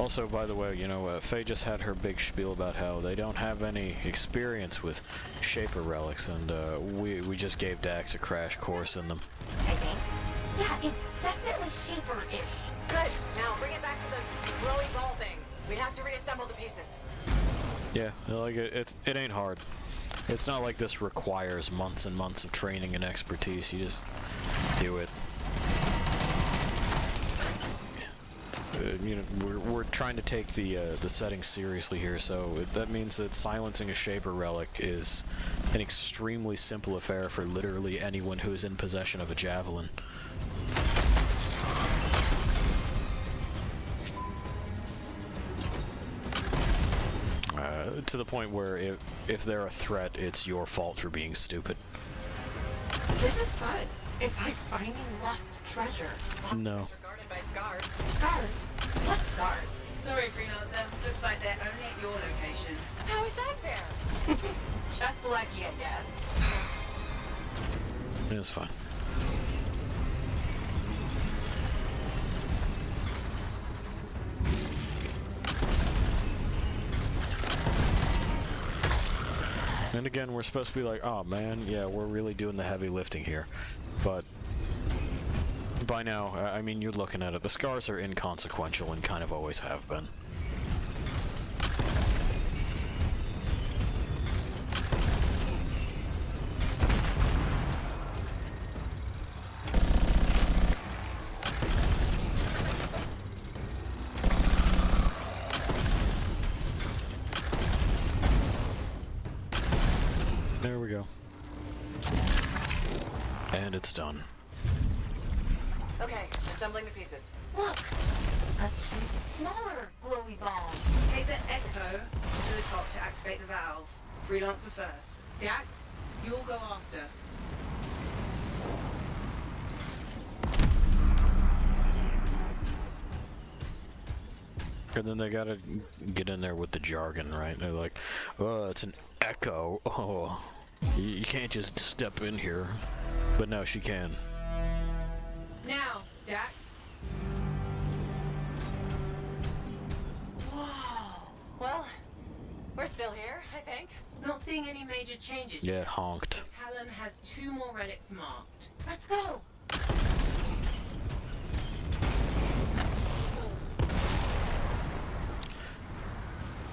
Also, by the way, you know, Faye just had her big spiel about how they don't have any experience with Shaper relics, and we just gave Dax a crash course in them. I think. Yeah, it's definitely Shaper-ish. Good. Now bring it back to the glowy ball thing. We have to reassemble the pieces. Yeah, like it ain't hard. It's not like this requires months and months of training and expertise. You just do it. You know, we're trying to take the settings seriously here, so that means that silencing a Shaper relic is an extremely simple affair for literally anyone who is in possession of a javelin. To the point where if they're a threat, it's your fault for being stupid. This is fun. It's like finding lost treasure. No. Guarded by scars. Scars? What scars? Sorry, Freelancer. Looks like they're only at your location. How is that fair? Just like you, yes. It's fine. And again, we're supposed to be like, oh man, yeah, we're really doing the heavy lifting here. But by now, I mean, you're looking at it. The scars are inconsequential and kind of always have been. There we go. And it's done. Okay, assembling the pieces. Look! A cute, smaller glowy ball. Take the Echo to the top to activate the valve. Freelancer first. Dax, you'll go after. And then they gotta get in there with the jargon, right? They're like, oh, it's an echo. Oh, you can't just step in here. But no, she can. Now, Dax. Whoa. Well, we're still here, I think. Not seeing any major changes. Yeah, it honked. Talon has 2 more relics marked. Let's go!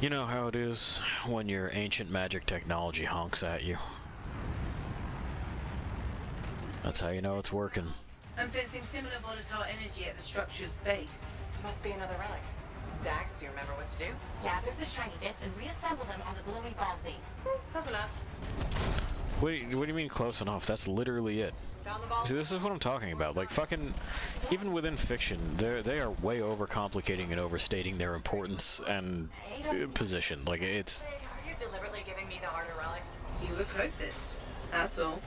You know how it is when your ancient magic technology honks at you. That's how you know it's working. I'm sensing similar volatile energy at the structure's base. Must be another relic. Dax, do you remember what to do? Gather the shiny bits and reassemble them on the glowy ball thing. Close enough. What do you mean close enough? That's literally it. Found the ball. See, this is what I'm talking about. Like, fucking, even within fiction, they are way overcomplicating and overstating their importance and position. Like, it's... Are you deliberately giving me the harder relics? You were closest. That's all.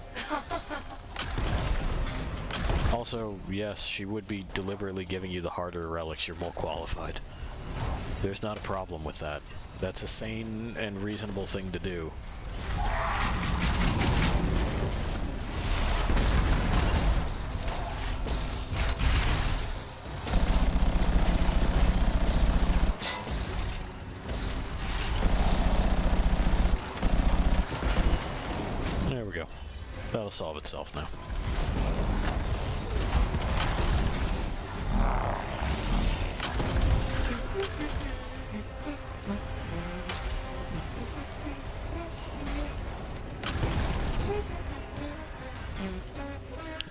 Also, yes, she would be deliberately giving you the harder relics. You're more qualified. There's not a problem with that. That's a sane and reasonable thing to do. There we go. That'll solve itself now.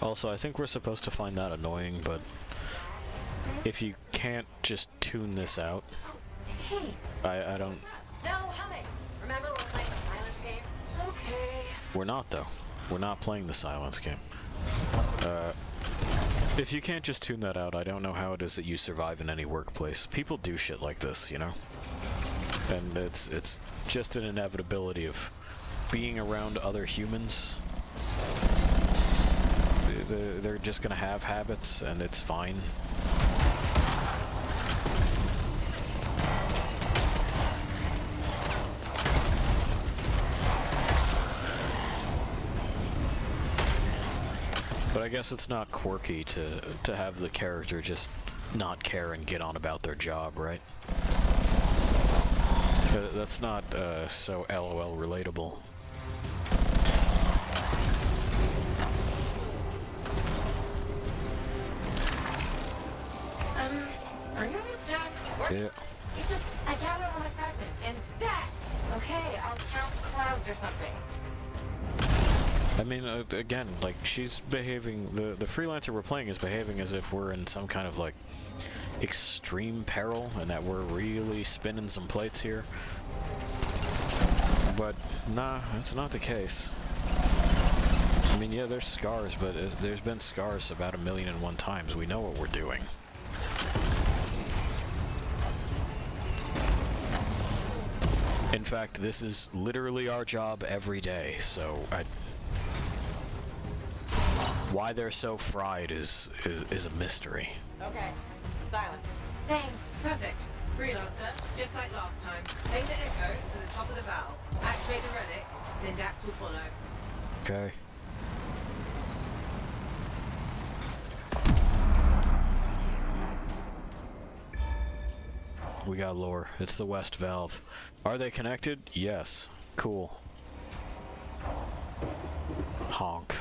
Also, I think we're supposed to find that annoying, but if you can't just tune this out, I don't... No, humming. Remember we're playing the silence game? Okay. We're not, though. We're not playing the silence game. If you can't just tune that out, I don't know how it is that you survive in any workplace. People do shit like this, you know? And it's just an inevitability of being around other humans. They're just gonna have habits, and it's fine. But I guess it's not quirky to have the character just not care and get on about their job, right? That's not so LOL relatable. Are you almost done? Yeah. It's just, I gather all my fragments, and Dax! Okay, I'll count clouds or something. I mean, again, like, she's behaving, the freelancer we're playing is behaving as if we're in some kind of, like, extreme peril, and that we're really spinning some plates here. But, nah, that's not the case. I mean, yeah, there's scars, but there's been scars about 1,000,001 times. We know what we're doing. In fact, this is literally our job every day, so why they're so fried is a mystery. Okay. Silenced. Same. Perfect. Freelancer, just like last time. Take the echo to the top of the valve, activate the relic, then Dax will follow. Okay. We got lore. It's the west valve. Are they connected? Yes. Cool. Honk.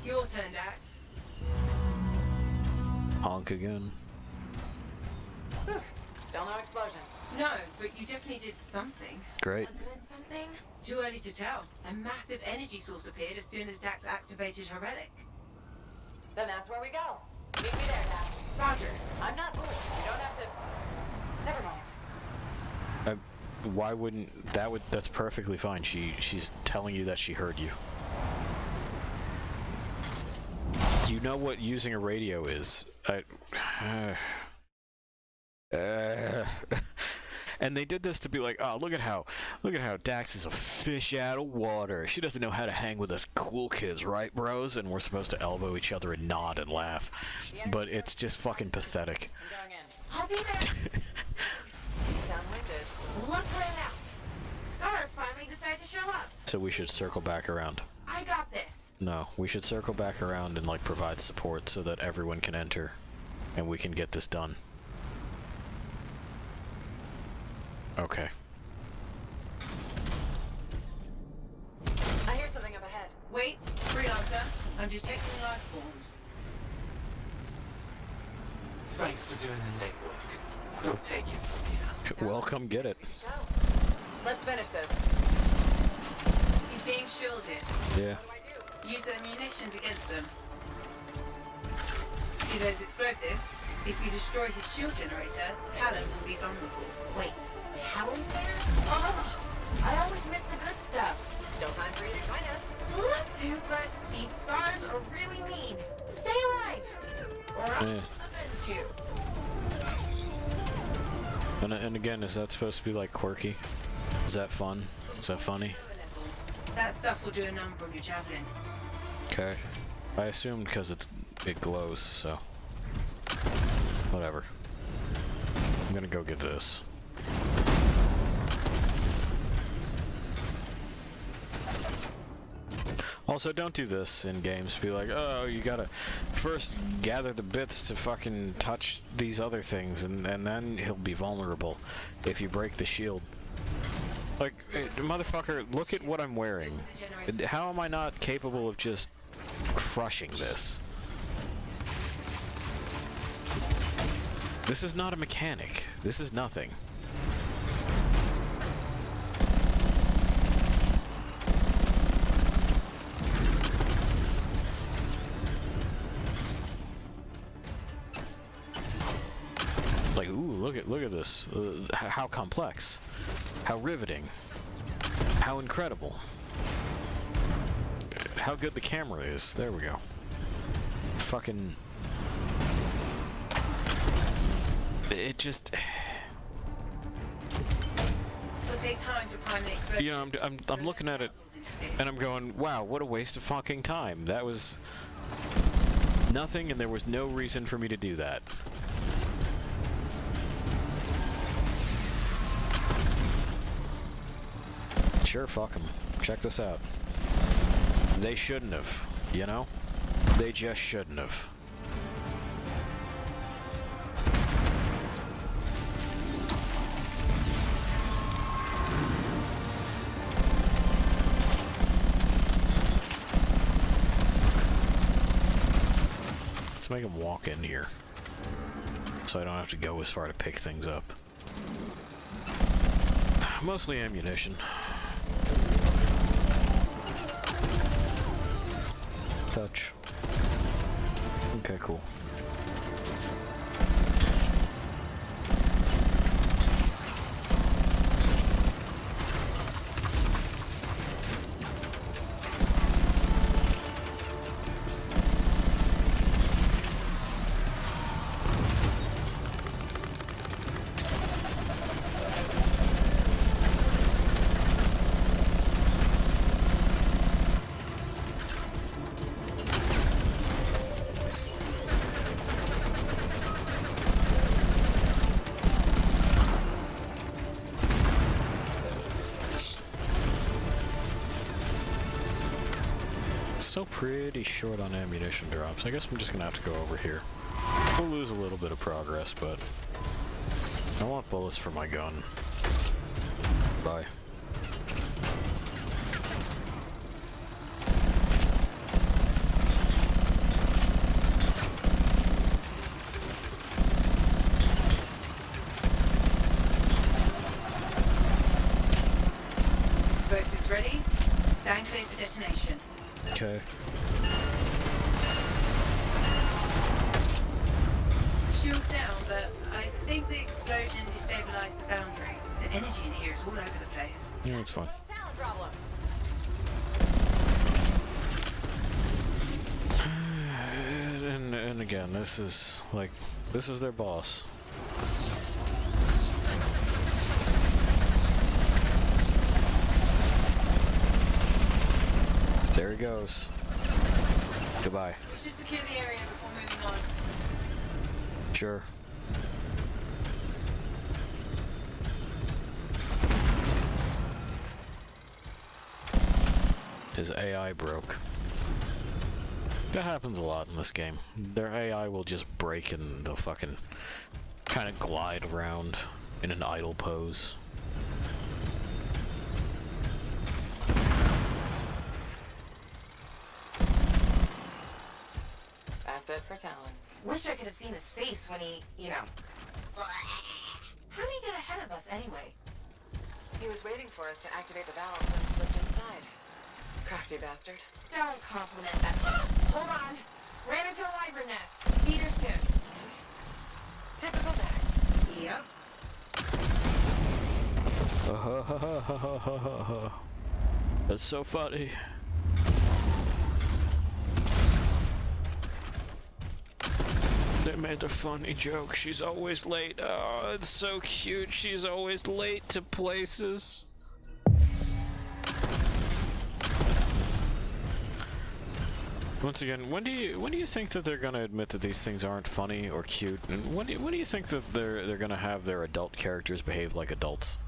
Your turn, Dax. Honk again. Whew. Still no explosion. No, but you definitely did something. Great. A good something? Too early to tell. A massive energy source appeared as soon as Dax activated her relic. Then that's where we go. Meet me there, Dax. Roger. I'm not cool. You don't have to... Never mind. Why wouldn't that's perfectly fine. She's telling you that she heard you. You know what using a radio is. And they did this to be like, oh, look at how Dax is a fish out of water. She doesn't know how to hang with us cool kids, right, bros? And we're supposed to elbow each other and nod and laugh. But it's just fucking pathetic. I'm going in. I'll be there. You sound winded. Look ran out. Stars finally decide to show up. So we should circle back around. I got this. No, we should circle back around and, like, provide support so that everyone can enter and we can get this done. Okay. I hear something up ahead. Wait, Freelancer. I'm detecting life forms. Thanks for doing the legwork. We'll take it from here. Well, come get it. Let's finish this. He's being shielded. Yeah. Use their munitions against them. See those explosives? If you destroy his shield generator, Talon will be vulnerable. Wait, Talon's there? Oh, I always miss the good stuff. Still time for you to join us. Love to, but these stars are really mean. Stay alive, or I'll avenge you. And again, is that supposed to be, like, quirky? Is that fun? Is that funny? That stuff will do a number on your javelin. Okay. I assumed because it glows, so... Whatever. I'm gonna go get this. Also, don't do this in games. Be like, oh, you gotta first gather the bits to fucking touch these other things, and then he'll be vulnerable if you break the shield. Like, motherfucker, look at what I'm wearing. How am I not capable of just crushing this? This is not a mechanic. This is nothing. Like, ooh, look at this. How complex. How riveting. How incredible. How good the camera is. There we go. Fucking... It just... It'll take time to prime the explosive. You know, I'm looking at it, and I'm going, wow, what a waste of fucking time. That was... nothing, and there was no reason for me to do that. Sure, fuck 'em. check this out. They shouldn't have, you know? They just shouldn't have. Let's make him walk in here, so I don't have to go as far to pick things up. Mostly ammunition. Touch. Okay, cool. Still pretty short on ammunition drops. I guess I'm just gonna have to go over here. We'll lose a little bit of progress, but I want bullets for my gun. Bye. Explosives ready. Stand clear for detonation. Okay. Shields down, but I think the explosion destabilized the foundry. The energy in here is all over the place. Yeah, it's fine. Talent problem. And again, this is their boss. There he goes. Goodbye. We should secure the area before moving on. Sure. His AI broke. That happens a lot in this game. Their AI will just break and they'll fucking kind of glide around in an idle pose. That's it for Talon. Wish I could have seen his face when he, you know. How did he get ahead of us anyway? He was waiting for us to activate the valve when he slipped inside. Crafty bastard. Don't compliment that. Hold on. Ran into a wyvern nest. Be there soon. Typical Dax. Yep. That's so funny. They made a funny joke. She's always late. Oh, it's so cute. She's always late to places. Once again, when do you think that they're gonna admit that these things aren't funny or cute? And when do you think that they're gonna have their adult characters behave like adults?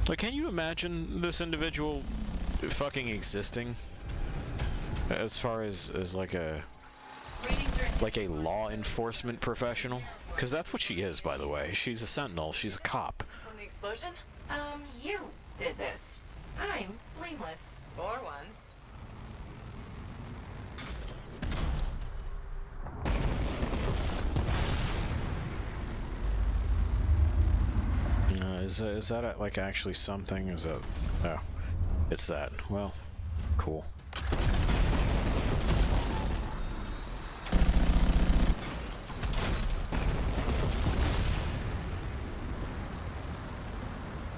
Like, can you imagine this individual fucking existing? As far as like a law enforcement professional? Because that's what she is, by the way. She's a sentinel. She's a cop. From the explosion? You did this. I'm blameless. For once. Is that like actually something? Is that... Oh. It's that. Well, cool.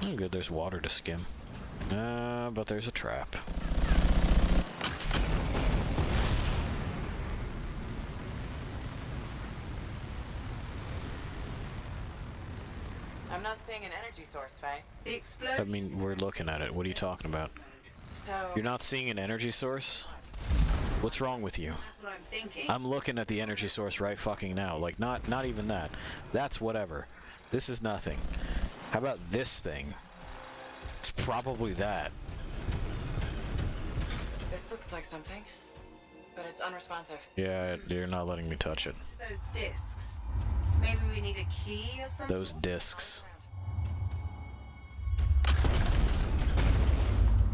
Oh, good, there's water to skim. But there's a trap. I'm not seeing an energy source, Faye. The explosion. I mean, we're looking at it. What are you talking about? So... You're not seeing an energy source? What's wrong with you? That's what I'm thinking. I'm looking at the energy source right fucking now. Like, not even that. That's whatever. This is nothing. How about this thing? Probably that. This looks like something, but it's unresponsive. Yeah, you're not letting me touch it. Those discs. Maybe we need a key of some Those sort? discs.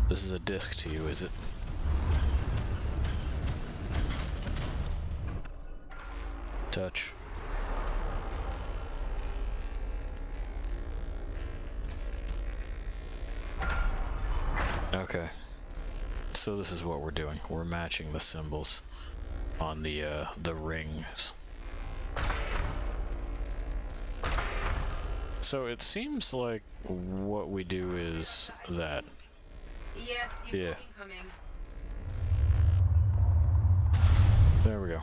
This is a disc to you, is it? Touch. Okay. So this is what we're doing. We're matching the symbols on the rings. So it seems like what we do is that. Yes, you've Yeah. got incoming. There we go.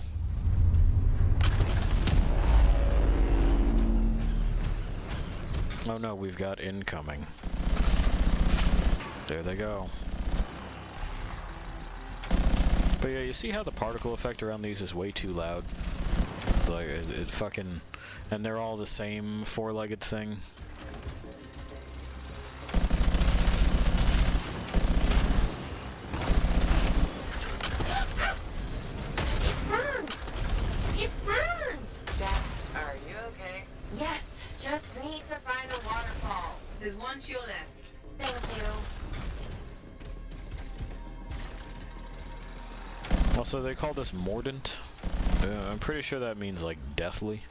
Oh no, we've got incoming. There they go. But yeah, you see how the particle effect around these is way too loud? Like, it fucking... And they're all the same four-legged thing. It burns! It burns! Dax, are you okay? Yes, just need to find a waterfall. There's one to your left. Thank you. Also, they call this mordant. I'm pretty sure that means, like, deathly.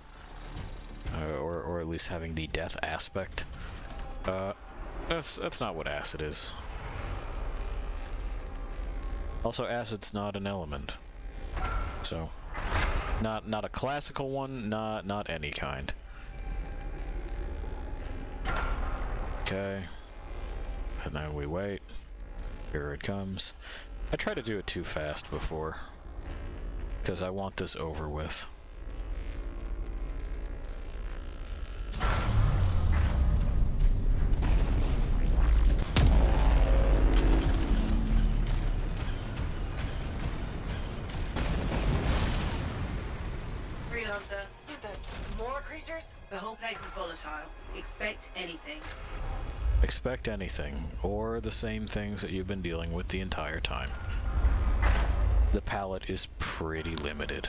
Or at least having the death aspect. That's not what acid is. Also, acid's not an element. So, not a classical one, not any kind. Okay. And then we wait. Here it comes. I tried to do it too fast before, because I want this over with. Freelancer, More creatures? the whole place is volatile. Expect anything. Expect anything, or the same things that you've been dealing with the entire time. The palette is pretty limited.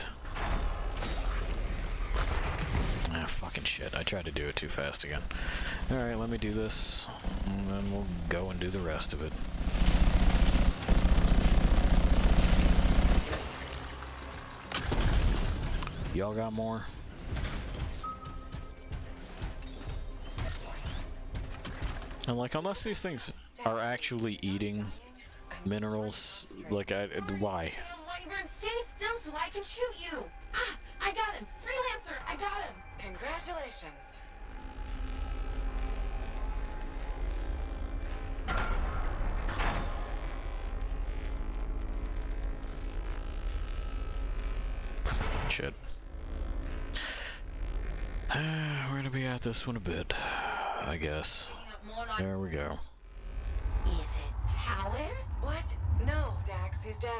Ah, fucking shit. I tried to do it too fast again. Alright, let me do this, and then we'll go and do the rest of it. Y'all got more? And like, unless these things are actually eating minerals, like, why? Wyvern, stay still so I can shoot you. Ah, I got him. Freelancer, I got him. Congratulations. Shit. We're gonna be at this one a bit, I guess. There we go. Is it Talon? What? No, Dax, he's dead.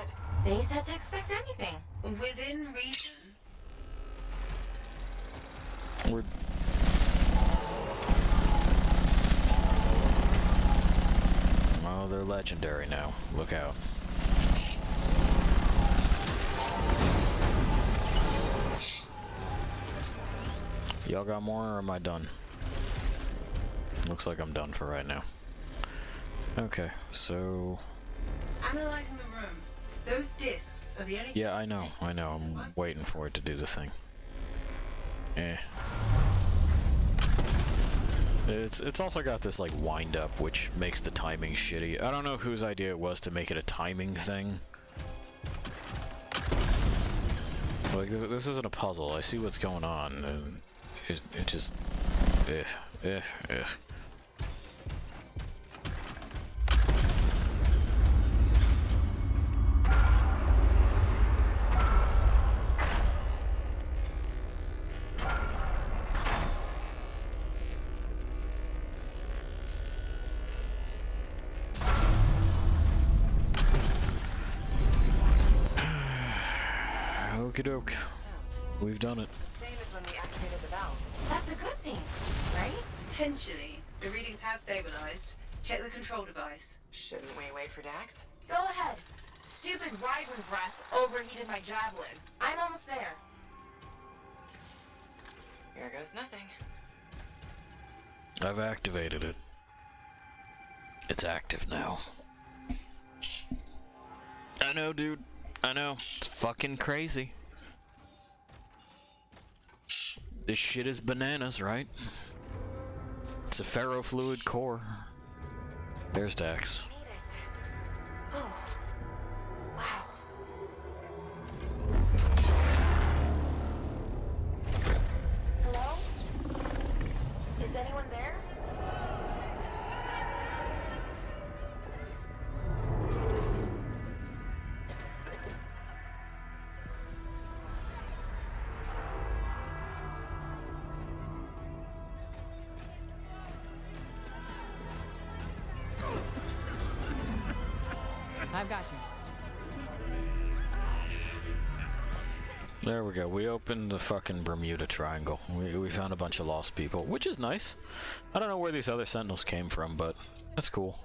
They said to expect anything. Within reason. We're... Oh, they're legendary now. Look out. Y'all got more, or am I done? Looks like I'm done for right now. Okay, so... Analyzing the room. Those discs are the only Yeah, I know. I'm waiting for it to do the thing. Eh. It's also got this, like, wind-up, which makes the timing shitty. I don't know whose idea it was to make it a timing thing. Like, this isn't a puzzle. I see what's going on, and it just... eh. Okie doke. We've done it. Same as when we activated the valves. That's a good thing, right? Potentially. The readings have stabilized. Check the control device. Shouldn't we wait for Dax? Go ahead. Stupid wyvern breath overheated my javelin. I'm almost there. Here goes nothing. I've activated it. It's active now. I know, dude. I know. It's fucking crazy. This shit is bananas, right? It's a ferrofluid core. There's Dax. Made it. Oh. Wow. Hello? Is anyone there? I've got you. There we go. We opened the fucking Bermuda Triangle. We found a bunch of lost people, which is nice. I don't know where these other sentinels came from, but that's cool.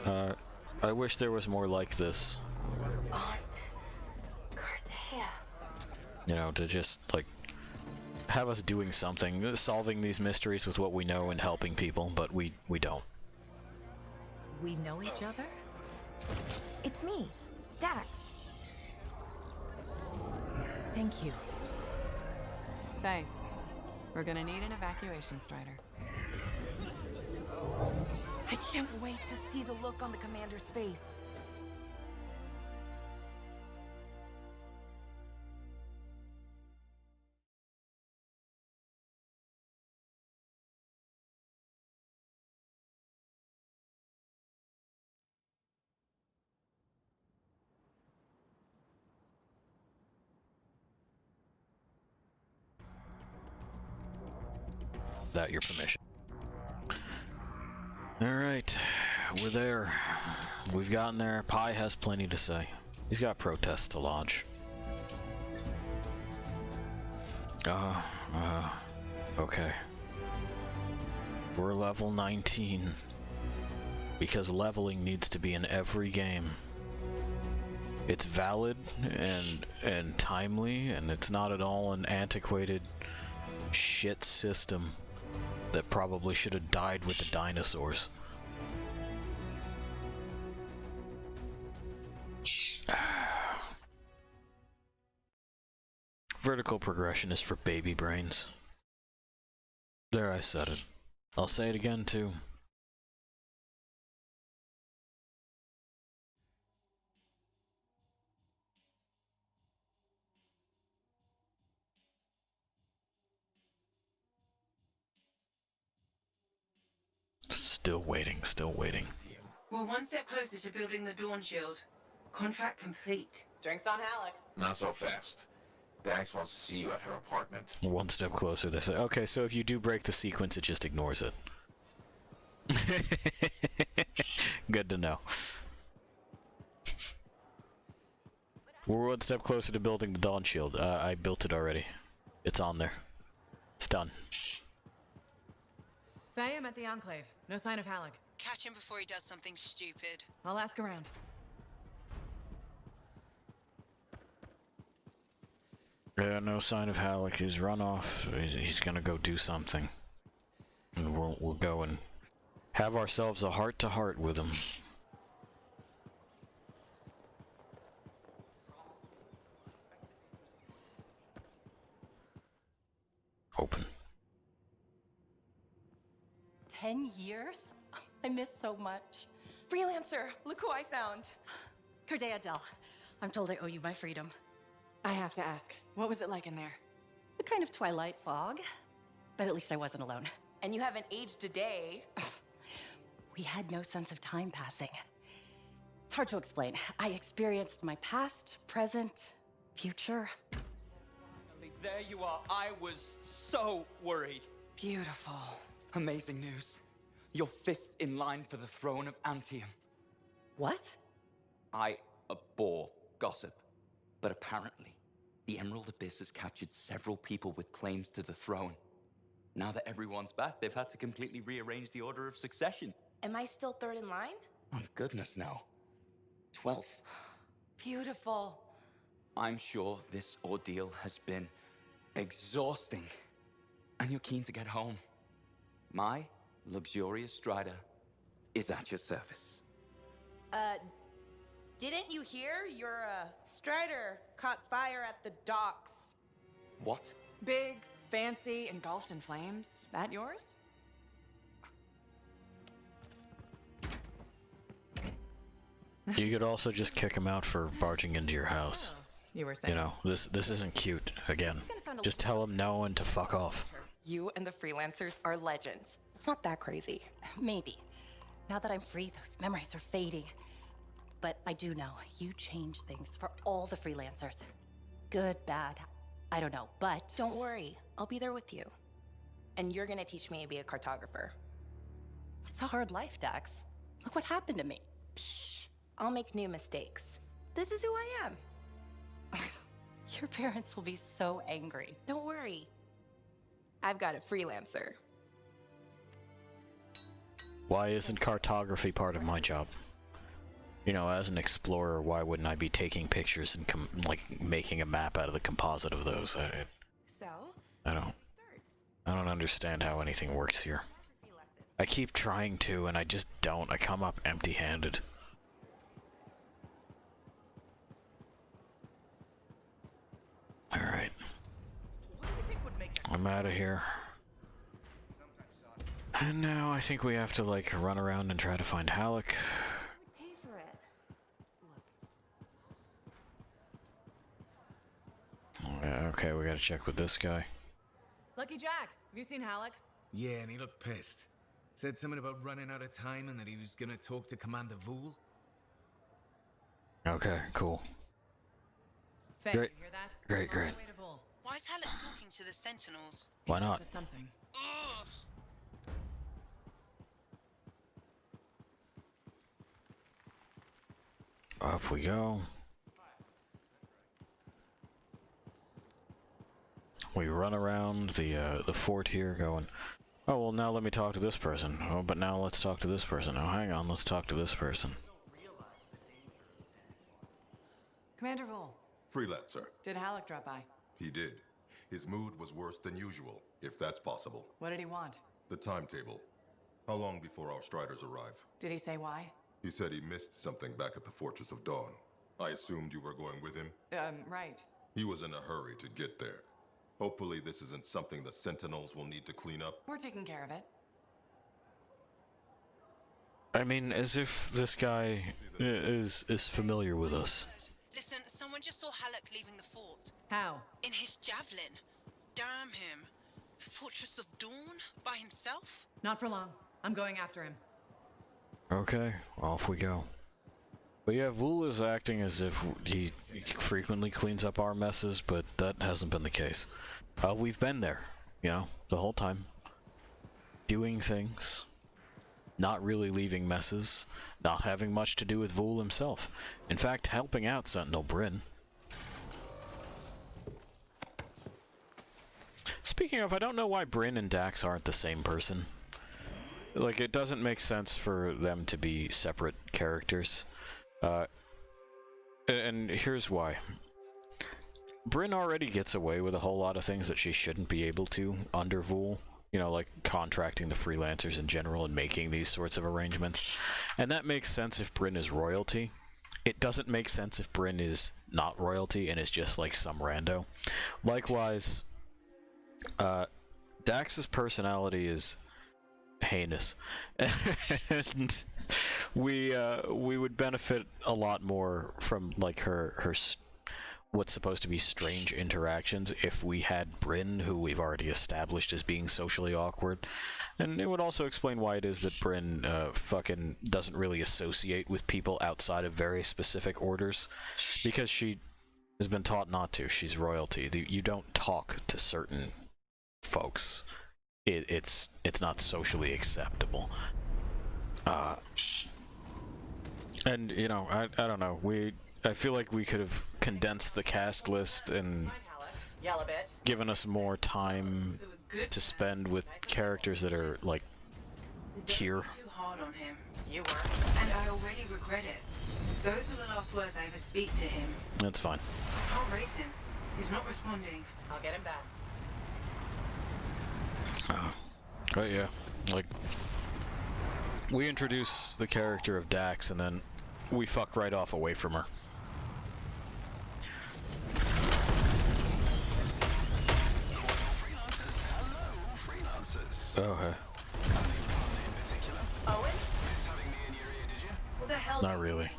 I wish there was more like this. Aunt Cardea. You know, to just, like, have us doing something, solving these mysteries with what we know and helping people, but we don't. We know each other? It's me, Dax. Thank you. Faye, we're gonna need an evacuation strider. I can't wait to see the look on the commander's face. Without your permission. Alright, we're there. We've gotten there. Pi has plenty to say. He's got protests to launch. Okay. We're level 19. Because leveling needs to be in every game. It's valid and timely, and it's not at all an antiquated shit system that probably should have died with the dinosaurs. Vertical progression is for baby brains. There, I said it. I'll say it again too. Still waiting, still waiting. We're one step closer to building the Dawn Shield. Contract complete. Drinks on Halleck. Not so fast. Dax wants to see you at her apartment. One step closer, they say. Okay, so if you do break the sequence, it just ignores it. Good to know. We're one step closer to building the Dawn Shield. I built it already. It's on there. It's done. Faye, I'm at the Enclave. No sign of Halleck. Catch him before he does something stupid. I'll ask around. Yeah, no sign of Halleck. He's run off. He's gonna go do something. And we'll go and have ourselves a heart-to-heart with him. Open. 10 years? I miss so much. Freelancer, look who I found. Cardea Dell. I'm told I owe you my freedom. I have to ask, what was it like in there? A kind of twilight fog. But at least I wasn't alone. And you haven't aged a day. We had no sense of time passing. It's hard to explain. I experienced my past, present, future. There you are. I was so worried. Beautiful. Amazing news. You're 5th in line for the throne of Antium. What? I abhor gossip. But apparently, the Emerald Abyss has captured several people with claims to the throne. Now that everyone's back, they've had to completely rearrange the order of succession. Am I still third in line? Oh, goodness, no. 12th. Beautiful. I'm sure this ordeal has been exhausting. And you're keen to get home. My luxurious strider is at your service. Didn't you hear? Your, strider caught fire at the docks. What? Big, fancy, engulfed in flames. That yours? You could also just kick him out for barging into your house. You were saying. You know, this isn't cute. Again, just tell him no and to fuck off. You and the freelancers are legends. It's not that crazy. Maybe. Now that I'm free, those memories are fading. But I do know you change things for all the freelancers. Good, bad, I don't know, but... Don't worry, I'll be there with you. And you're gonna teach me to be a cartographer. It's a hard life, Dax. Look what happened to me. Shh, I'll make new mistakes. This is who I am. Your parents will be so angry. Don't worry. I've got a freelancer. Why isn't cartography part of my job? You know, as an explorer, why wouldn't I be taking pictures and like making a map out of the composite of those? I don't understand how anything works here. I keep trying to, and I just don't. I come up empty-handed. Alright. I'm out of here. And now I think we have to, like, run around and try to find Halleck. Okay, we gotta check with this guy. Lucky Jack, have you seen Halleck? Yeah, and he looked pissed. Said something about running out of time and that he was gonna talk to Commander Vool. Okay, cool. Faye, Great. you hear that? Great, great. Why is Halleck talking to the Sentinels? Why not? Something. Ugh. Up we go. We run around the fort here going, oh, well, now let me talk to this person. Oh, but now let's talk to this person. Oh, hang on, let's talk to this person. Commander Vool, Freelancer. did Halleck drop by? He did. His mood was worse than usual, if that's possible. What did he want? The timetable. How long before our striders arrive? Did he say why? He said he missed something back at the Fortress of Dawn. I assumed you were going with him? Right. He was in a hurry to get there. Hopefully this isn't something the Sentinels will need to clean up. We're taking care of it. I mean, as if this guy is familiar with us. Listen, someone just saw Halleck leaving the fort. How? In his javelin. Damn him. The Fortress of Dawn? By himself? Not for long. I'm going after him. Okay, off we go. But yeah, Vool is acting as if he frequently cleans up our messes, but that hasn't been the case. We've been there, you know, the whole time. Doing things. Not really leaving messes. Not having much to do with Vool himself. In fact, helping out Sentinel Bryn. Speaking of, I don't know why Bryn and Dax aren't the same person. Like, it doesn't make sense for them to be separate characters. And here's why. Bryn already gets away with a whole lot of things that she shouldn't be able to under Vool. You know, like contracting the freelancers in general and making these sorts of arrangements. And that makes sense if Bryn is royalty. It doesn't make sense if Bryn is not royalty and is just like some rando. Likewise, Dax's personality is heinous. And we would benefit a lot more from like her what's supposed to be strange interactions if we had Bryn, who we've already established as being socially awkward. And it would also explain why it is that Bryn fucking doesn't really associate with people outside of very specific orders, because she has been taught not to. She's royalty. You don't talk to certain folks. It's not socially acceptable. And you know, I don't know. I feel like we could have condensed the cast list and given us more time to spend with characters that are like here. Too hard on on him. You were. And I already regret it. If those were the last words I ever speak to him, That's fine. I can't raise him. He's not responding. I'll get him back. But yeah, like, we introduce the character of Dax and then we fuck right off away from her. Oh, hey. Owen? What the hell? Not really.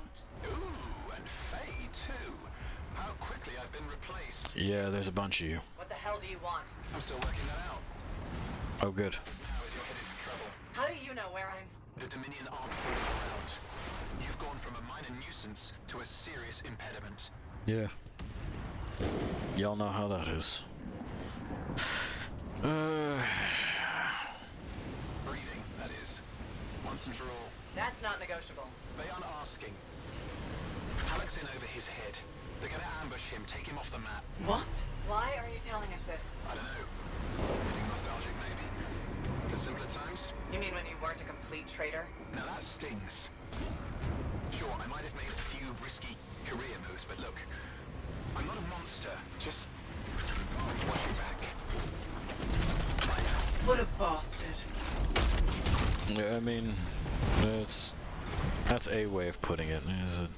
Yeah, there's a bunch of you. What the hell do you want? I'm still working that out. Oh, good. Now is you're headed for trouble. How do you know where I'm? The Dominion aren't fooling around. You've gone from a minor nuisance to a serious impediment. Yeah. Y'all know how that is. Breathing, that is. Once and for all. That's not negotiable. They aren't asking. Alex in over his head. They're gonna ambush him, take him off the map. What? Why are you telling us this? I don't know. Getting nostalgic, maybe. For simpler times? You mean when you weren't a complete traitor? Now that stings. Sure, I might have made a few risky career moves, but look, I'm not a monster. Just watch your back. What a bastard. Yeah, I mean, that's a way of putting it. Is a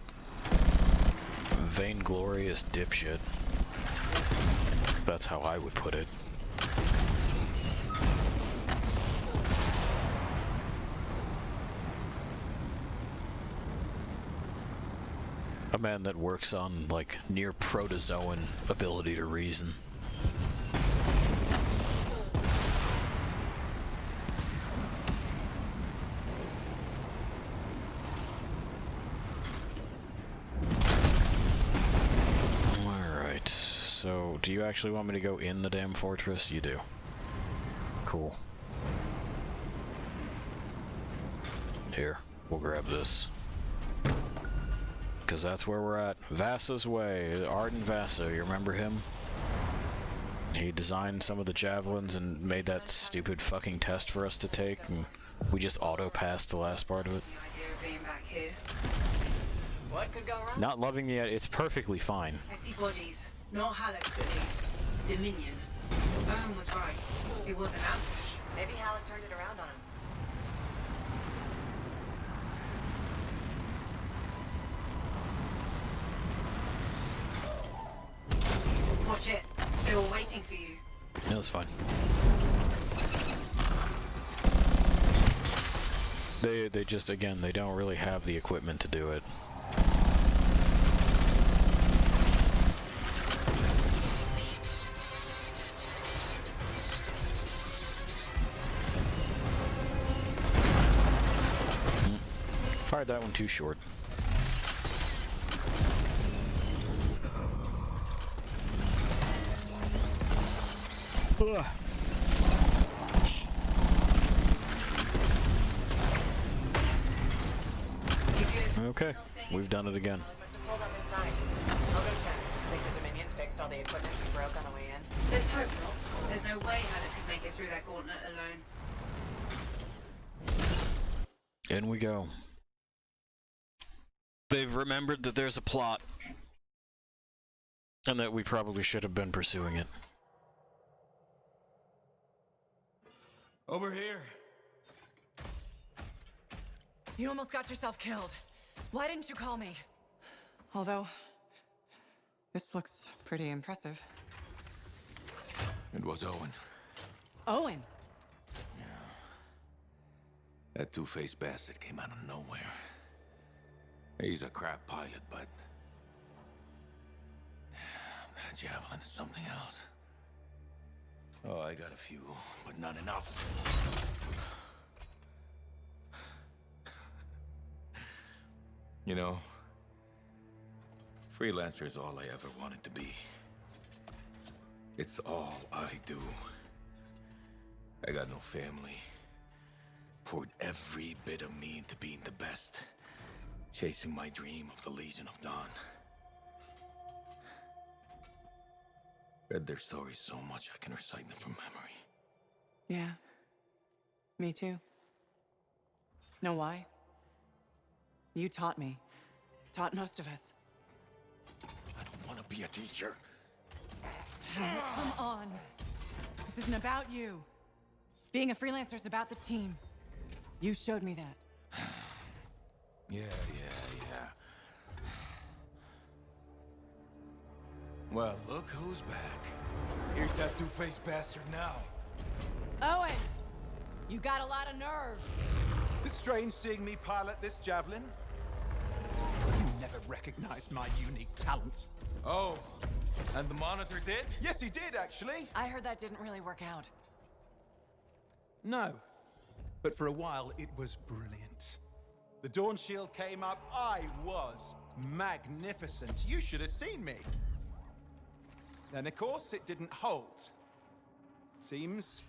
vainglorious dipshit. That's how I would put it. A man that works on, like, near protozoan ability to reason. Alright, so do you actually want me to go in the damn fortress? You do. Cool. Here, we'll grab this. Because that's where we're at. Vassa's Way. Arden Vassa, you remember him? He designed some of the javelins and made that stupid fucking test for us to take, and we just auto-passed the last part of it. The idea of being back here. What could go wrong? Not loving it yet, it's perfectly fine. I see bodies. Not Halleck's at least. Dominion. Owen was right. It was an ambush. Maybe Halleck turned it around on him. Watch it. They were waiting for you. Yeah, that's fine. They just, again, they don't really have the equipment to do it. Fired that one too short. Ugh. Okay, we've done it again. Must have pulled up inside. I'll go check. Think the Dominion fixed all the equipment we broke on the way in? Let's hope not. There's no way Halleck could make it through that gauntlet alone. In we go. They've remembered that there's a plot. And that we probably should have been pursuing it. Over here. You almost got yourself killed. Why didn't you call me? Although, this looks pretty impressive. It was Owen. Owen? That two-faced bastard came out of nowhere. He's a crap pilot, but that javelin is something else. Oh, I got a few, but not enough. You know, freelancer is all I ever wanted to be. It's all I do. I got no family. Poured every bit of me into being the best. Chasing my dream of the Legion of Dawn. Read their stories so much I can recite them from memory. Yeah. Me too. Know why? You taught me. Taught most of us. I don't want to be a teacher. Come on. This isn't about you. Being a freelancer is about the team. You showed me that. Yeah. Well, look who's back. Here's that two-faced bastard now. Owen! You got a lot of nerve. It's strange seeing me pilot this javelin. You never recognized my unique talent. Oh, and the monitor did? Yes, he did, actually. I heard that didn't really work out. No. But for a while, it was brilliant. The Dawn Shield came up. I was magnificent. You should have seen me. Then, of course, it didn't hold. Seems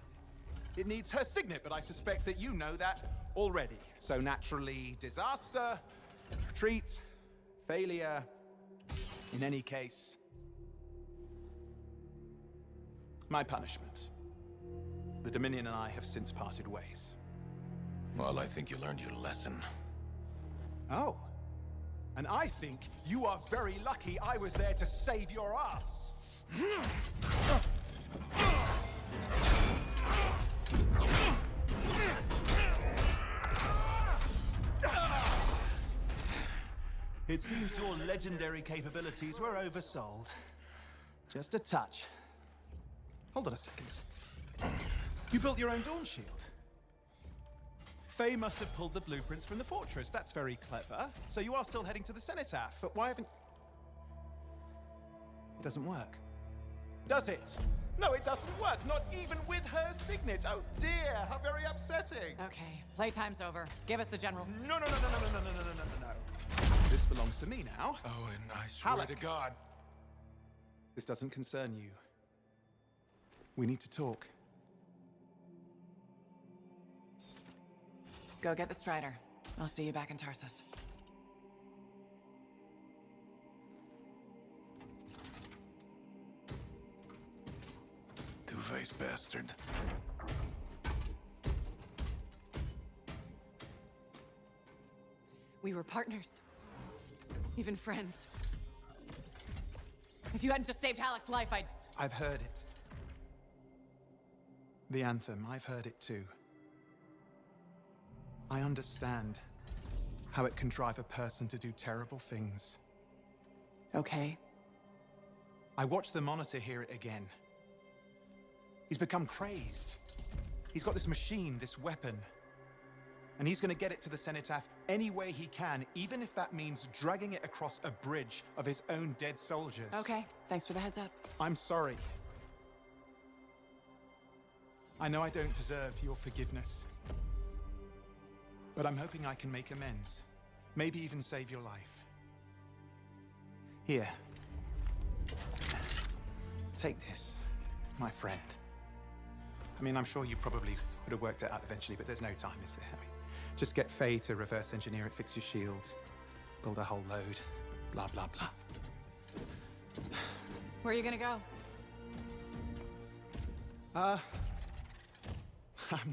it needs her signet, but I suspect that you know that already. So naturally, disaster, retreat, failure. In any case, my punishment. The Dominion and I have since parted ways. Well, I think you learned your lesson. Oh. And I think you are very lucky I was there to save your ass. It seems your legendary capabilities were oversold. Just a touch. Hold on a second. You built your own Dawn Shield. Faye must have pulled the blueprints from the fortress. That's very clever. So you are still heading to the Cenotaph, but why haven't... It doesn't work. Does it? No, it doesn't work. Not even with her signet. Oh dear, how very upsetting. Okay, playtime's over. Give us the general. No. This belongs to me now. Oh, and I swear Halleck. to God. This doesn't concern you. We need to talk. Go get the Strider. I'll see you back in Tarsus. Two-faced bastard. We were partners. Even friends. If you hadn't just saved Halleck's life, I've heard it. The anthem, I've heard it too. I understand how it can drive a person to do terrible things. Okay. I watched the monitor hear it again. He's become crazed. He's got this machine, this weapon. And he's gonna get it to the Cenotaph any way he can, even if that means dragging it across a bridge of his own dead soldiers. Okay, thanks for the heads up. I'm sorry. I know I don't deserve your forgiveness. But I'm hoping I can make amends. Maybe even save your life. Here. Take this, my friend. I mean, I'm sure you probably would have worked it out eventually, but there's no time, is there? I mean, just get Faye to reverse engineer it, fix your shield, build a whole load, blah, blah, blah. Where are you gonna go? I'm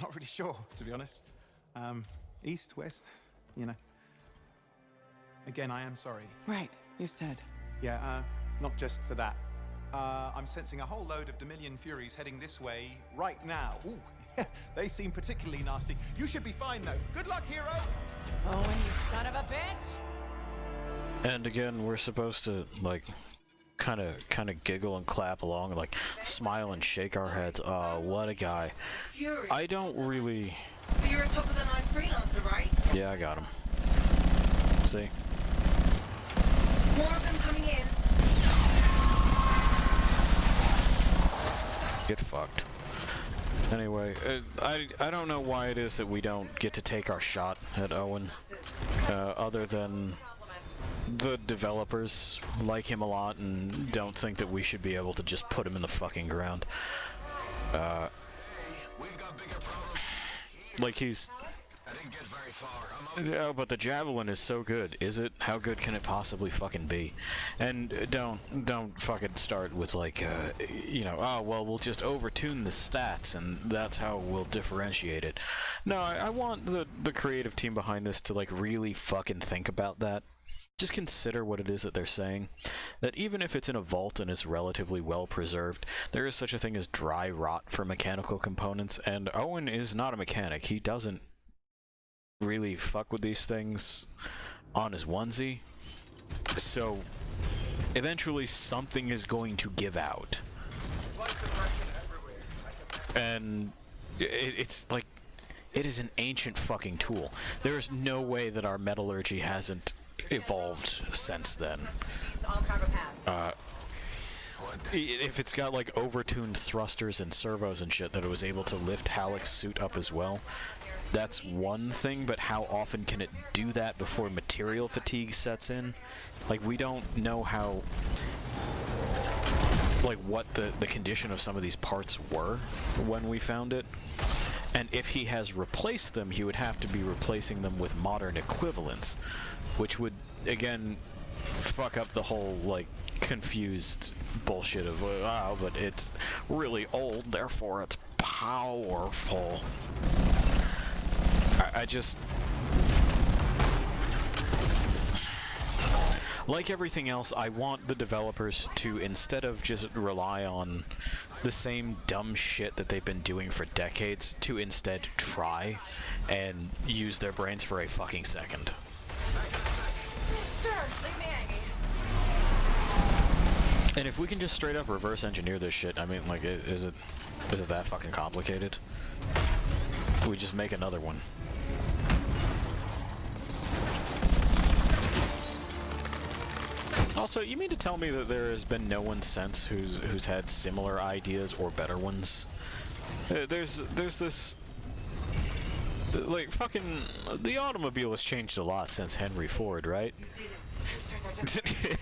not really sure, to be honest. East, west, you know. Again, I am sorry. Right, you've said. Yeah, not just for that. I'm sensing a whole load of Dominion Furies heading this way right now. Ooh, they seem particularly nasty. You should be fine, though. Good luck, hero! Owen, you son of a bitch! And again, we're supposed to, like, kind of giggle and clap along, like, smile and shake our heads. What a guy. Fury. I don't really... But you're a top-of-the-line freelancer, right? Yeah, I got him. See? More of them coming in. Get fucked. Anyway, I don't know why it is that we don't get to take our shot at Owen, other than the developers like him a lot and don't think that we should be able to just put him in the fucking ground. Like he's I didn't get very far. Yeah, but the javelin is so good. Is it? How good can it possibly fucking be? And don't fucking start with like, you know, oh well, we'll just overtune the stats and that's how we'll differentiate it. No, I want the creative team behind this to like really fucking think about that. Just consider what it is that they're saying. That even if it's in a vault and it's relatively well preserved, there is such a thing as dry rot for mechanical components, and Owen is not a mechanic. He doesn't really fuck with these things on his onesie. So eventually something is going to give out. And it's like, it is an ancient fucking tool. There is no way that our metallurgy hasn't evolved since then. If it's got like overtuned thrusters and servos and shit that it was able to lift Halleck's suit up as well, that's one thing, but how often can it do that before material fatigue sets in? Like, we don't know how, like, what the condition of some of these parts were when we found it. And if he has replaced them, he would have to be replacing them with modern equivalents, which would, again, fuck up the whole, like, confused bullshit of, oh, but it's really old, therefore it's powerful. I just... Like everything else, I want the developers to, instead of just rely on the same dumb shit that they've been doing for decades, to instead try and use their brains for a fucking second. Sure, leave me hanging. And if we can just straight up reverse engineer this shit, I mean, like, is it that fucking complicated? We just make another one. Also, you mean to tell me that there has been no one since who's had similar ideas or better ones? There's this, like, fucking, the automobile has changed a lot since Henry Ford, right?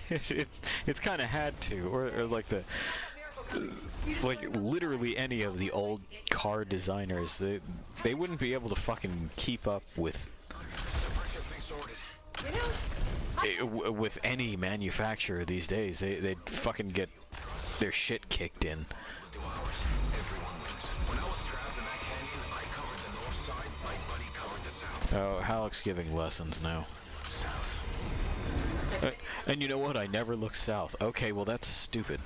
it's kind of had to, or like like literally any of the old car designers, they wouldn't be able to fucking keep up with with any manufacturer these days. They'd fucking get their shit kicked in. Oh, Halleck's giving lessons now. And you know what? I never look south. Okay, well that's stupid.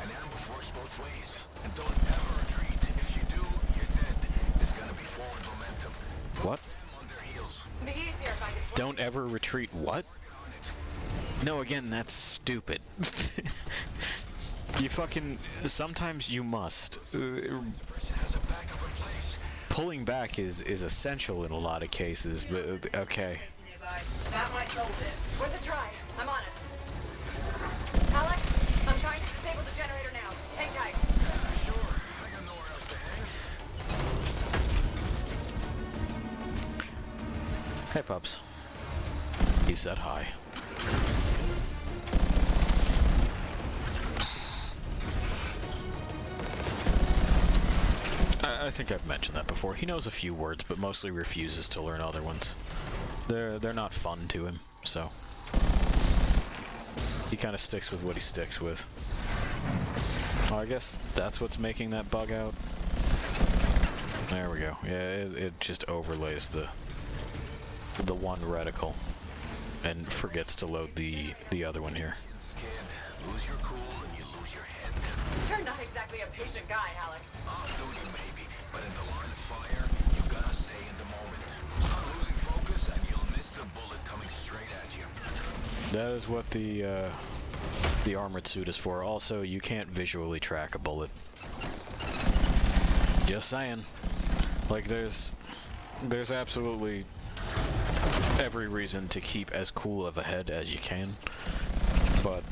An ambush works both ways. And don't ever retreat. If you do, you're dead. It's gonna be forward momentum. What? On their heels. Be easier if I could... Don't ever retreat. What? No, again, that's stupid. You fucking... Sometimes you must. Pulling back is essential in a lot of cases, but okay. That might solve it. Worth a try. I'm on it. Alec, I'm trying to disable the generator now. Hang tight. Sure. I got nowhere else to hang. Hey, pups. He said hi. I think I've mentioned that before. He knows a few words, but mostly refuses to learn other ones. They're not fun to him, so he kind of sticks with what he sticks with. Oh, I guess that's what's making that bug out. There we go. Yeah, it just overlays the one reticle and forgets to load the other one here. Lose your cool and you lose your head. You're not exactly a patient guy, Alec. I'll do you maybe, but in the line of fire, you gotta stay in the moment. Start losing focus and you'll miss the bullet coming straight at you. That is what the armored suit is for. Also, you can't visually track a bullet. Just saying. Like, there's absolutely every reason to keep as cool of a head as you can, but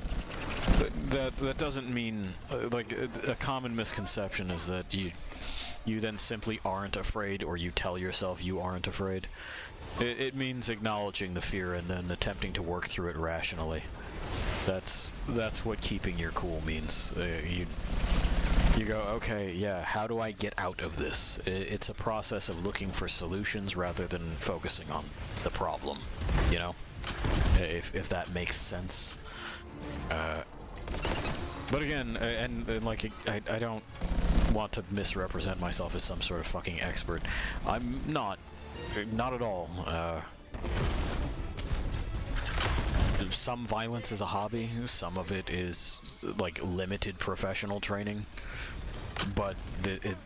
that doesn't mean, like, a common misconception is that you then simply aren't afraid, or you tell yourself you aren't afraid. It means acknowledging the fear and then attempting to work through it rationally. That's what keeping your cool means. You You go, okay, yeah, how do I get out of this? It's a process of looking for solutions rather than focusing on the problem, you know? If that makes sense. But again, and like, I don't want to misrepresent myself as some sort of fucking expert. I'm not at all. Some violence is a hobby, some of it is like limited professional training, but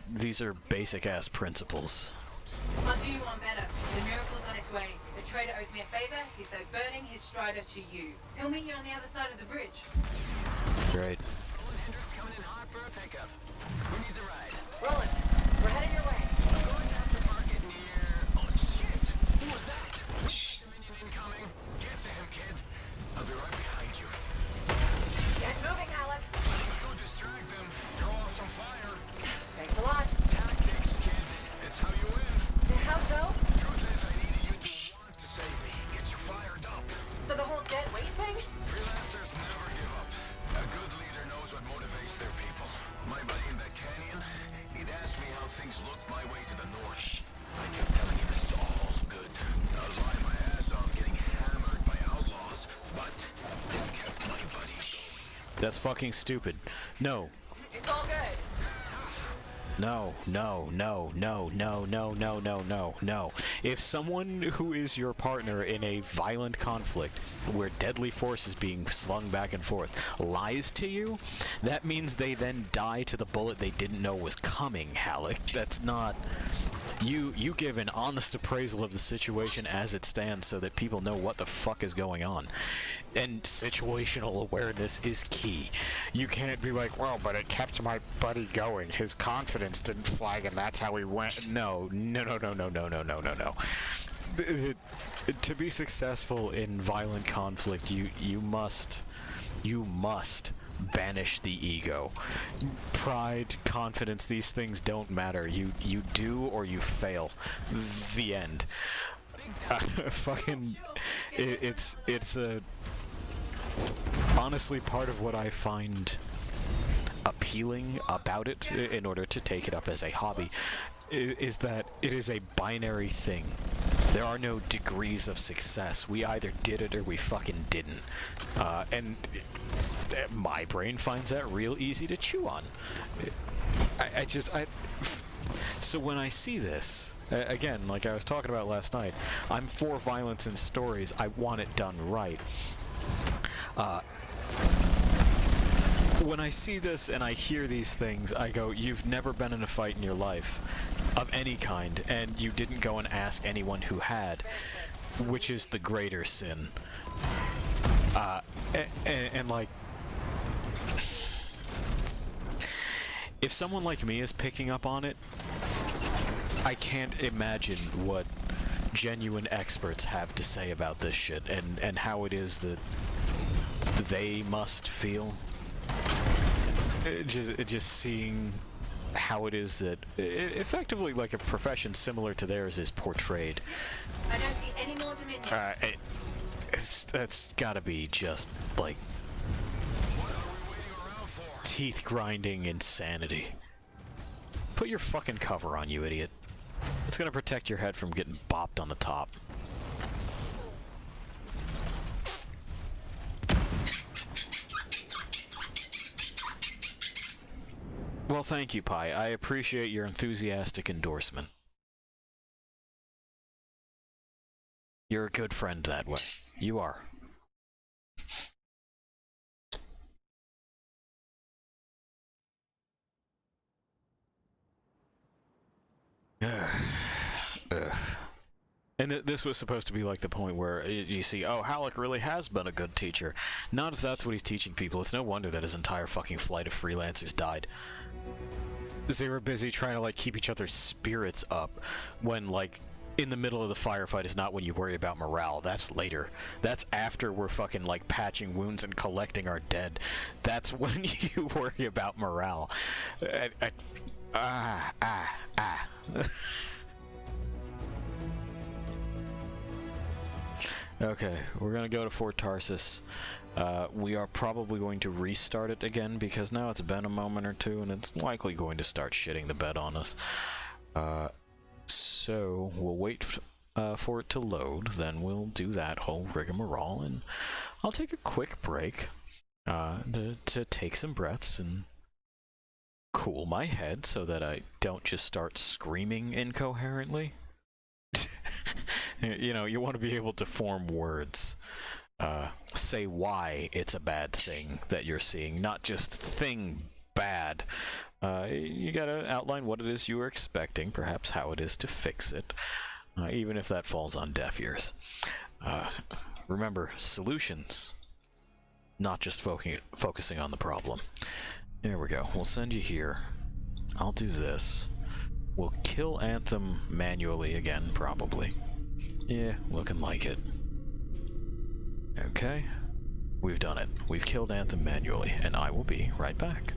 these are basic-ass principles. I'll do you one better. The miracle's on its way. The trader owes me a favor. He's though burning his strider to you. He'll meet you on the other side of the bridge. Great. Who needs a ride? Roland, we're headed your way. I'm going to have to park it near... Oh, shit! Who was that? Dominion incoming. Get to him, kid. I'll be right behind you. Get moving, Alec. You distract them. Throw off some fire. Thanks a lot. Tactics, kid. It's how you win. How so? Truth is, I needed you to want to save me. Get you fired up. So the whole dead weight thing? Freelancers never give up. A good leader knows what motivates their people. My buddy in that canyon, he'd ask me how things looked my way to the north. I kept telling him it's all good. I'll lie my ass off getting hammered by outlaws, but it kept my buddy going. That's fucking stupid. No. It's all good. No. If someone who is your partner in a violent conflict where deadly force is being slung back and forth lies to you, that means they then die to the bullet they didn't know was coming, Halleck. That's not... You give an honest appraisal of the situation as it stands so that people know what the fuck is going on. And situational awareness is key. You can't be like, well, but it kept my buddy going. His confidence didn't flag and that's how he went. No. To be successful in violent conflict, you must banish the ego. Pride, confidence, these things don't matter. You do or you fail. The end. It's a honestly part of what I find appealing about it, in order to take it up as a hobby, is that it is a binary thing. There are no degrees of success. We either did it or we fucking didn't. And my brain finds that real easy to chew on. So when I see this, again, like I was talking about last night, I'm for violence in stories. I want it done right. When I see this and I hear these things, I go, you've never been in a fight in your life of any kind, and you didn't go and ask anyone who had, which is the greater sin. And like, if someone like me is picking up on it, I can't imagine what genuine experts have to say about this shit, and how it is that they must feel. Just seeing how it is that effectively like a profession similar to theirs is portrayed. I don't see any more Dominion. That's gotta be just like teeth grinding insanity. Put your fucking cover on, you idiot. It's gonna protect your head from getting bopped on the top. Well, thank you, Pi. I appreciate your enthusiastic endorsement. You're a good friend that way. You are. And this was supposed to be like the point where you see, oh, Halleck really has been a good teacher. Not if that's what he's teaching people. It's no wonder that his entire fucking flight of freelancers died. They were busy trying to like keep each other's spirits up when like in the middle of the firefight is not when you worry about morale. That's later. That's after we're fucking like patching wounds and collecting our dead. That's when you worry about morale. Okay, we're gonna go to Fort Tarsus. We are probably going to restart it again because now it's been a moment or two and it's likely going to start shitting the bed on us. So we'll wait for it to load, then we'll do that whole rigmarole, and I'll take a quick break to take some breaths and cool my head so that I don't just start screaming incoherently. You know, you want to be able to form words. Say why it's a bad thing that you're seeing, not just thing bad. You gotta outline what it is you were expecting, perhaps how it is to fix it, even if that falls on deaf ears. Remember, solutions, not just focusing on the problem. There we go. We'll send you here. I'll do this. We'll kill Anthem manually again, probably. Yeah, looking like it. Okay. We've done it. We've killed Anthem manually, and I will be right back.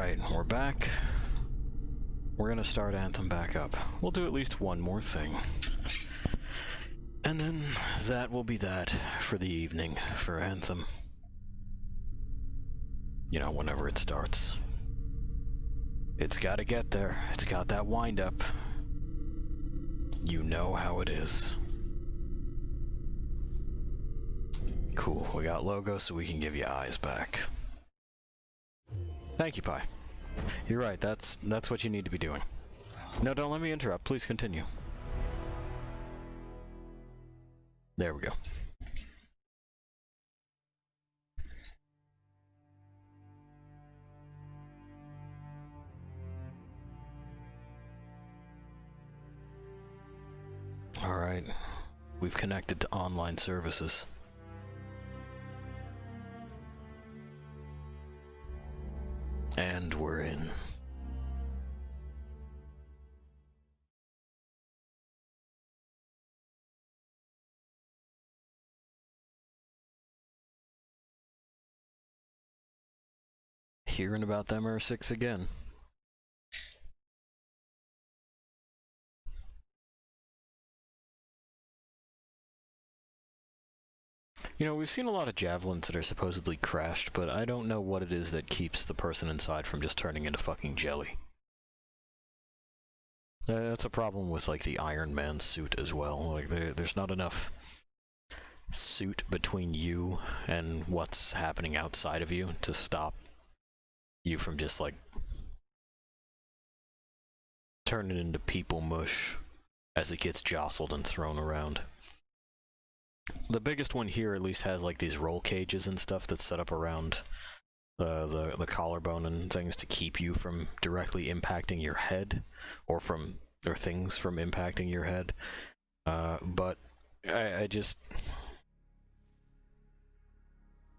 Alright, we're back. We're gonna start Anthem back up. We'll do at least one more thing. And then that will be that for the evening for Anthem. You know, whenever it starts. It's gotta get there. It's got that wind up. You know how it is. Cool, we got logo so we can give you eyes back. Thank you, Pi. You're right, that's what you need to be doing. No, don't let me interrupt. Please continue. There we go. Alright. We've connected to online services. And we're in. Hearing about them R6 again. You know, we've seen a lot of javelins that are supposedly crashed, but I don't know what it is that keeps the person inside from just turning into fucking jelly. That's a problem with, like, the Iron Man suit as well. Like, there's not enough suit between you and what's happening outside of you to stop you from just, like, turning into people mush as it gets jostled and thrown around. The biggest one here at least has like these roll cages and stuff that's set up around the collarbone and things to keep you from directly impacting your head or things from impacting your head. But I just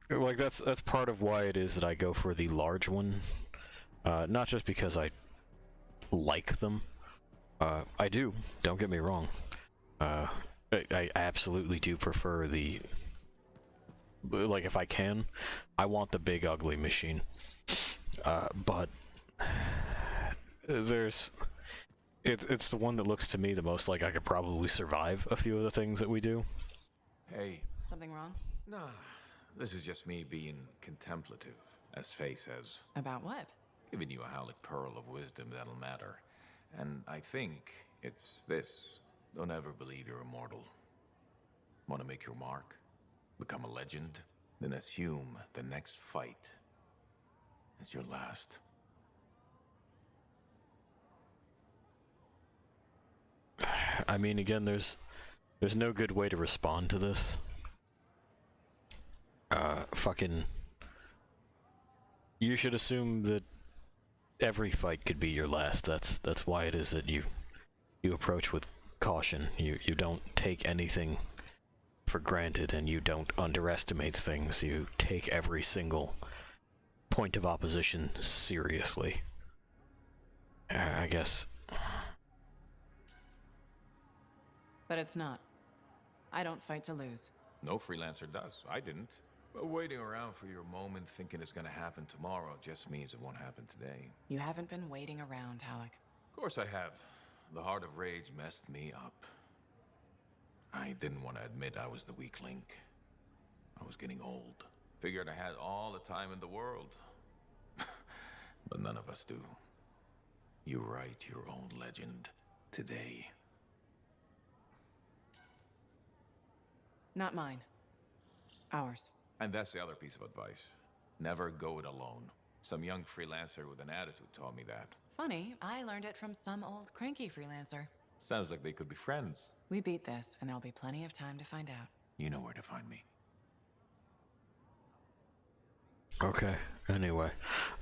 like that's part of why it is that I go for the large one. Not just because I like them. I do, don't get me wrong. I absolutely do prefer the, like, if I can, I want the big ugly machine. But it's the one that looks to me the most like I could probably survive a few of the things that we do. Hey. Something wrong? Nah, this is just me being contemplative, as Faye says. About what? Giving you a Halic pearl of wisdom that'll matter. And I think it's this. Don't ever believe you're immortal. Want to make your mark? Become a legend? Then assume the next fight is your last. I mean, again, there's no good way to respond to this. You should assume that every fight could be your last. That's why it is that you approach with caution. You don't take anything for granted, and you don't underestimate things. You take every single point of opposition seriously. I guess. But it's not. I don't fight to lose. No freelancer does. I didn't. But waiting around for your moment thinking it's gonna happen tomorrow just means it won't happen today. You haven't been waiting around, Halic. Of course I have. The Heart of Rage messed me up. I didn't want to admit I was the weak link. I was getting old. Figured I had all the time in the world. But none of us do. You write your own legend today. Not mine. Ours. And that's the other piece of advice. Never go it alone. Some young freelancer with an attitude taught me that. Funny, I learned it from some old cranky freelancer. Sounds like they could be friends. We beat this, and there'll be plenty of time to find out. You know where to find me. Okay, anyway.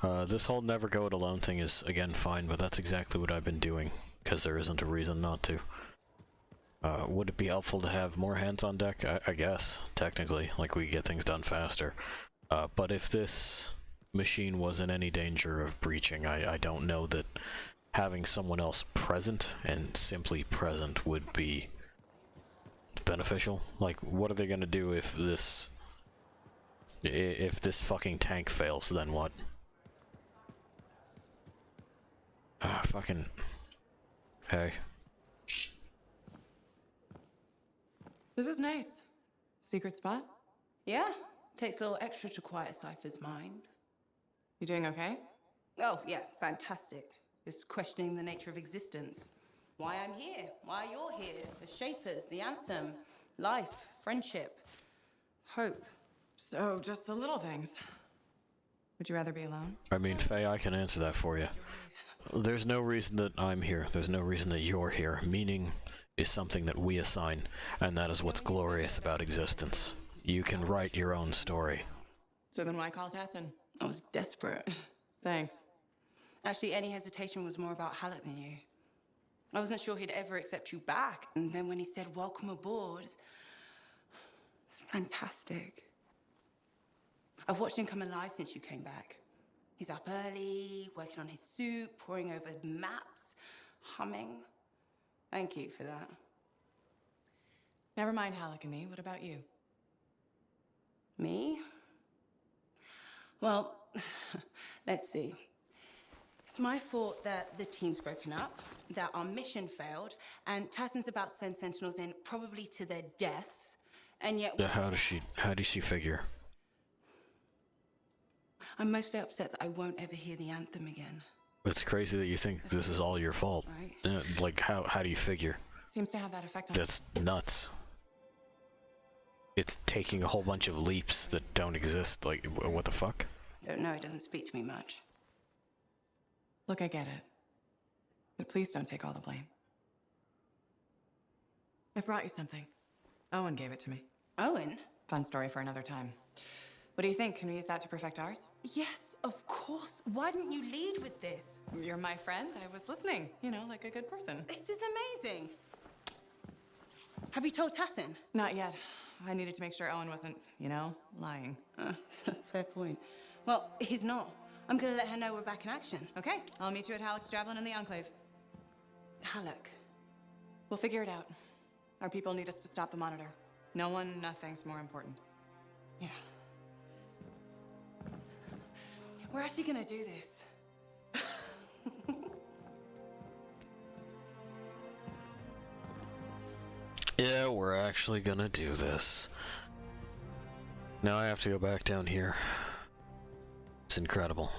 This whole never go it alone thing is, again, fine, but that's exactly what I've been doing, because there isn't a reason not to. Would it be helpful to have more hands on deck? I guess, technically, like we get things done faster. But if this machine was in any danger of breaching, I don't know that having someone else present, and simply present, would be beneficial. Like, what are they gonna do if this fucking tank fails, then what? Fucking... Hey. This is nice. Secret spot? Yeah, takes a little extra to quiet a Cypher's mind. You doing okay? Oh, yeah, fantastic. Just questioning the nature of existence. Why I'm here, why you're here, the Shapers, the Anthem, life, friendship, hope. So, just the little things. Would you rather be alone? I mean, Faye, I can answer that for you. There's no reason that I'm here. There's no reason that you're here. Meaning is something that we assign, and that is what's glorious about existence. You can write your own story. So then why call Tassin? I was desperate. Thanks. Actually, any hesitation was more about Halleck than you. I wasn't sure he'd ever accept you back. And then when he said, welcome aboard, it's fantastic. I've watched him come alive since you came back. He's up early, working on his suit, poring over maps, humming. Thank you for that. Never mind Halleck and me. What about you? Me? Well, let's see. It's my fault that the team's broken up, that our mission failed, and Tassin's about to send Sentinels in, probably to their deaths, and yet... How does she figure? I'm mostly upset that I won't ever hear the anthem again. It's crazy that you think this is all your fault. Right. Like, how do you figure? Seems to have that effect on... That's nuts. It's taking a whole bunch of leaps that don't exist. Like, what the fuck? Don't know, it doesn't speak to me much. Look, I get it. But please don't take all the blame. I've brought you something. Owen gave it to me. Owen? Fun story for another time. What do you think? Can we use that to perfect ours? Yes, of course. Why didn't you lead with this? You're my friend. I was listening, you know, like a good person. This is amazing. Have you told Tassin? Not yet. I needed to make sure Owen wasn't, you know, lying. Fair point. Well, he's not. I'm gonna let her know we're back in action. Okay, I'll meet you at Halleck's Javelin in the Enclave. Halleck? We'll figure it out. Our people need us to stop the Monitor. No one, nothing's more important. Yeah. We're actually gonna do this. Yeah, we're actually gonna do this. Now I have to go back down here. It's incredible.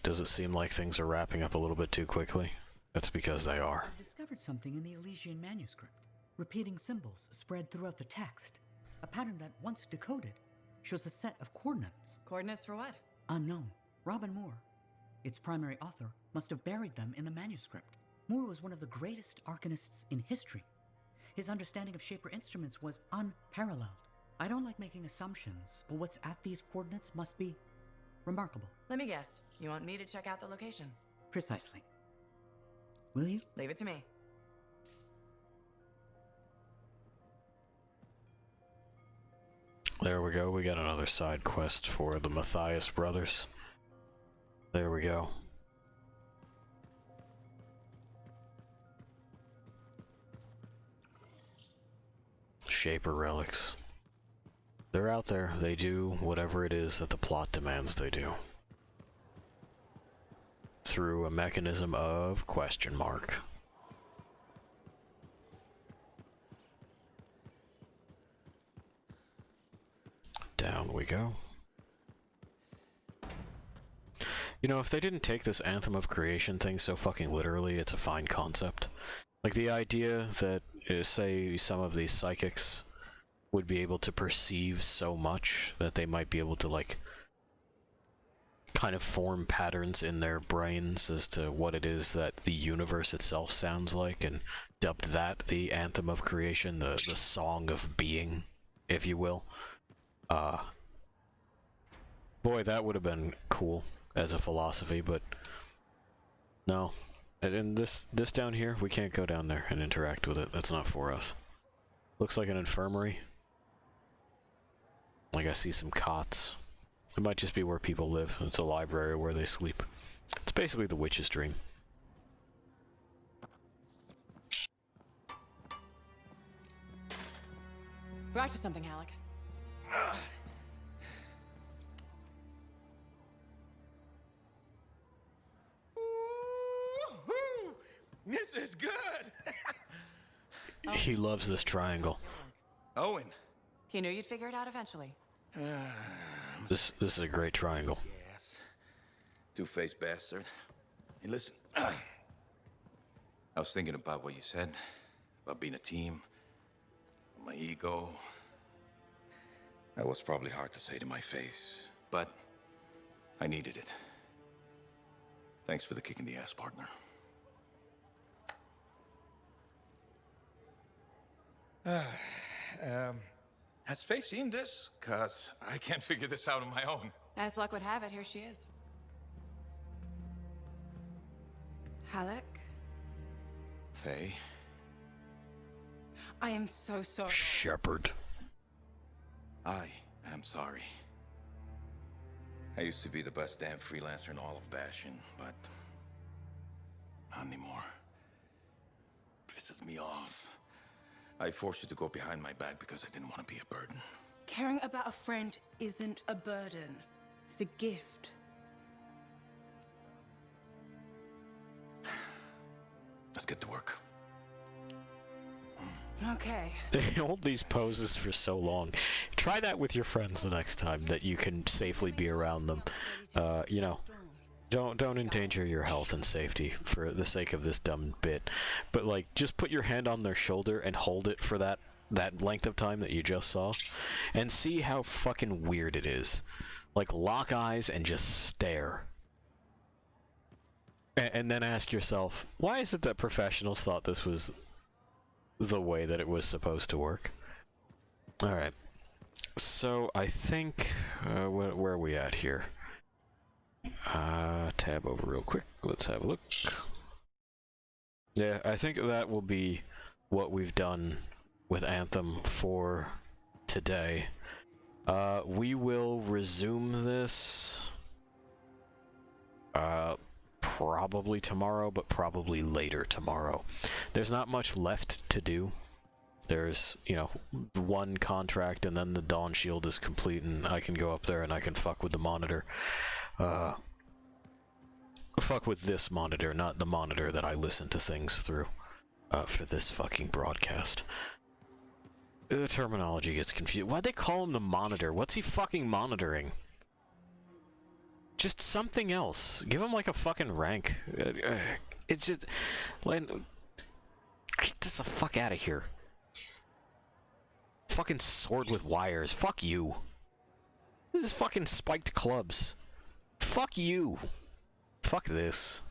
Does it seem like things are wrapping up a little bit too quickly? That's because they are. I discovered something in the Elysian manuscript. Repeating symbols spread throughout the text. A pattern that, once decoded, shows a set of coordinates. Coordinates for what? Unknown. Robin Moore, its primary author, must have buried them in the manuscript. Moore was one of the greatest arcanists in history. His understanding of Shaper instruments was unparalleled. I don't like making assumptions, but what's at these coordinates must be remarkable. Let me guess. You want me to check out the location? Precisely. Will you? Leave it to me. There we go. We got another side quest for the Matthias brothers. There we go. Shaper relics. They're out there. They do whatever it is that the plot demands they do. Through a mechanism of question mark. Down we go. You know, if they didn't take this Anthem of Creation thing so fucking literally, it's a fine concept. Like the idea that, say, some of these psychics would be able to perceive so much that they might be able to, like, kind of form patterns in their brains as to what it is that the universe itself sounds like, and dubbed that the Anthem of Creation, the Song of Being, if you will. Boy, that would have been cool as a philosophy, but no. And this down here, we can't go down there and interact with it. That's not for us. Looks like an infirmary. Like I see some cots. It might just be where people live. It's a library where they sleep. It's basically the witch's dream. Brought you something, Halleck. This is good. He loves this triangle. Owen. He knew you'd figure it out eventually. This is a great triangle. Yes. Two-faced bastard. Hey, listen. I was thinking about what you said, about being a team, my ego. That was probably hard to say to my face, but I needed it. Thanks for the kick in the ass, partner. Has Faye seen this? Cause I can't figure this out on my own. As luck would have it, here she is. Halleck? Faye? I am so sorry. Shepherd. I am sorry. I used to be the best damn freelancer in all of Bastion, but not anymore. Pisses me off. I forced you to go behind my back because I didn't want to be a burden. Caring about a friend isn't a burden. It's a gift. Let's get to work. Okay. They hold these poses for so long. Try that with your friends the next time that you can safely be around them. You know, don't endanger your health and safety for the sake of this dumb bit. But like, just put your hand on their shoulder and hold it for that length of time that you just saw, and see how fucking weird it is. Like, lock eyes and just stare. And then ask yourself, why is it that professionals thought this was the way that it was supposed to work? Alright. So, I think... where are we at here? Tab over real quick. Let's have a look. Yeah, I think that will be what we've done with Anthem for today. We will resume this... probably tomorrow, but probably later tomorrow. There's not much left to do. There's, you know, one contract, and then the Dawn Shield is complete, and I can go up there and I can fuck with the monitor. Fuck with this monitor, not the monitor that I listen to things through for this fucking broadcast. The terminology gets confused. Why'd they call him the monitor? What's he fucking monitoring? Just something else. Give him like a fucking rank. It's just... Get the fuck out of here. Fucking sword with wires. Fuck you. This is fucking spiked clubs. Fuck you. Fuck this.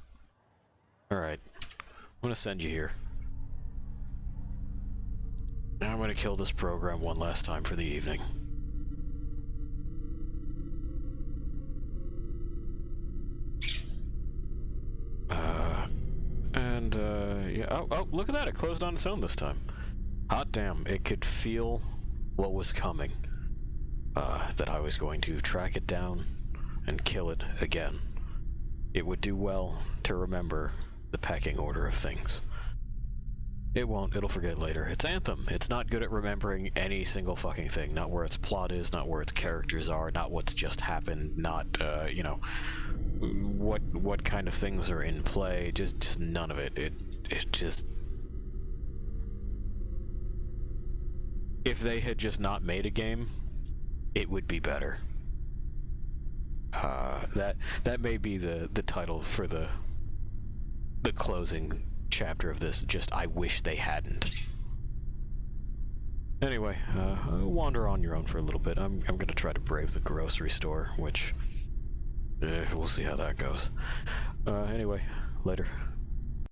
Alright. I'm gonna send you here. Now I'm gonna kill this program one last time for the evening. Yeah. Oh, look at that. It closed on its own this time. Hot damn. It could feel what was coming. That I was going to track it down and kill it again. It would do well to remember the pecking order of things. It won't. It'll forget later. It's Anthem. It's not good at remembering any single fucking thing. Not where its plot is, not where its characters are, not what's just happened, not, you know, what kind of things are in play. Just none of it. It just... If they had just not made a game, it would be better. That may be the title for the closing chapter of this. Just, I wish they hadn't. Anyway, wander on your own for a little bit. I'm gonna try to brave the grocery store, which we'll see how that goes. Anyway, later.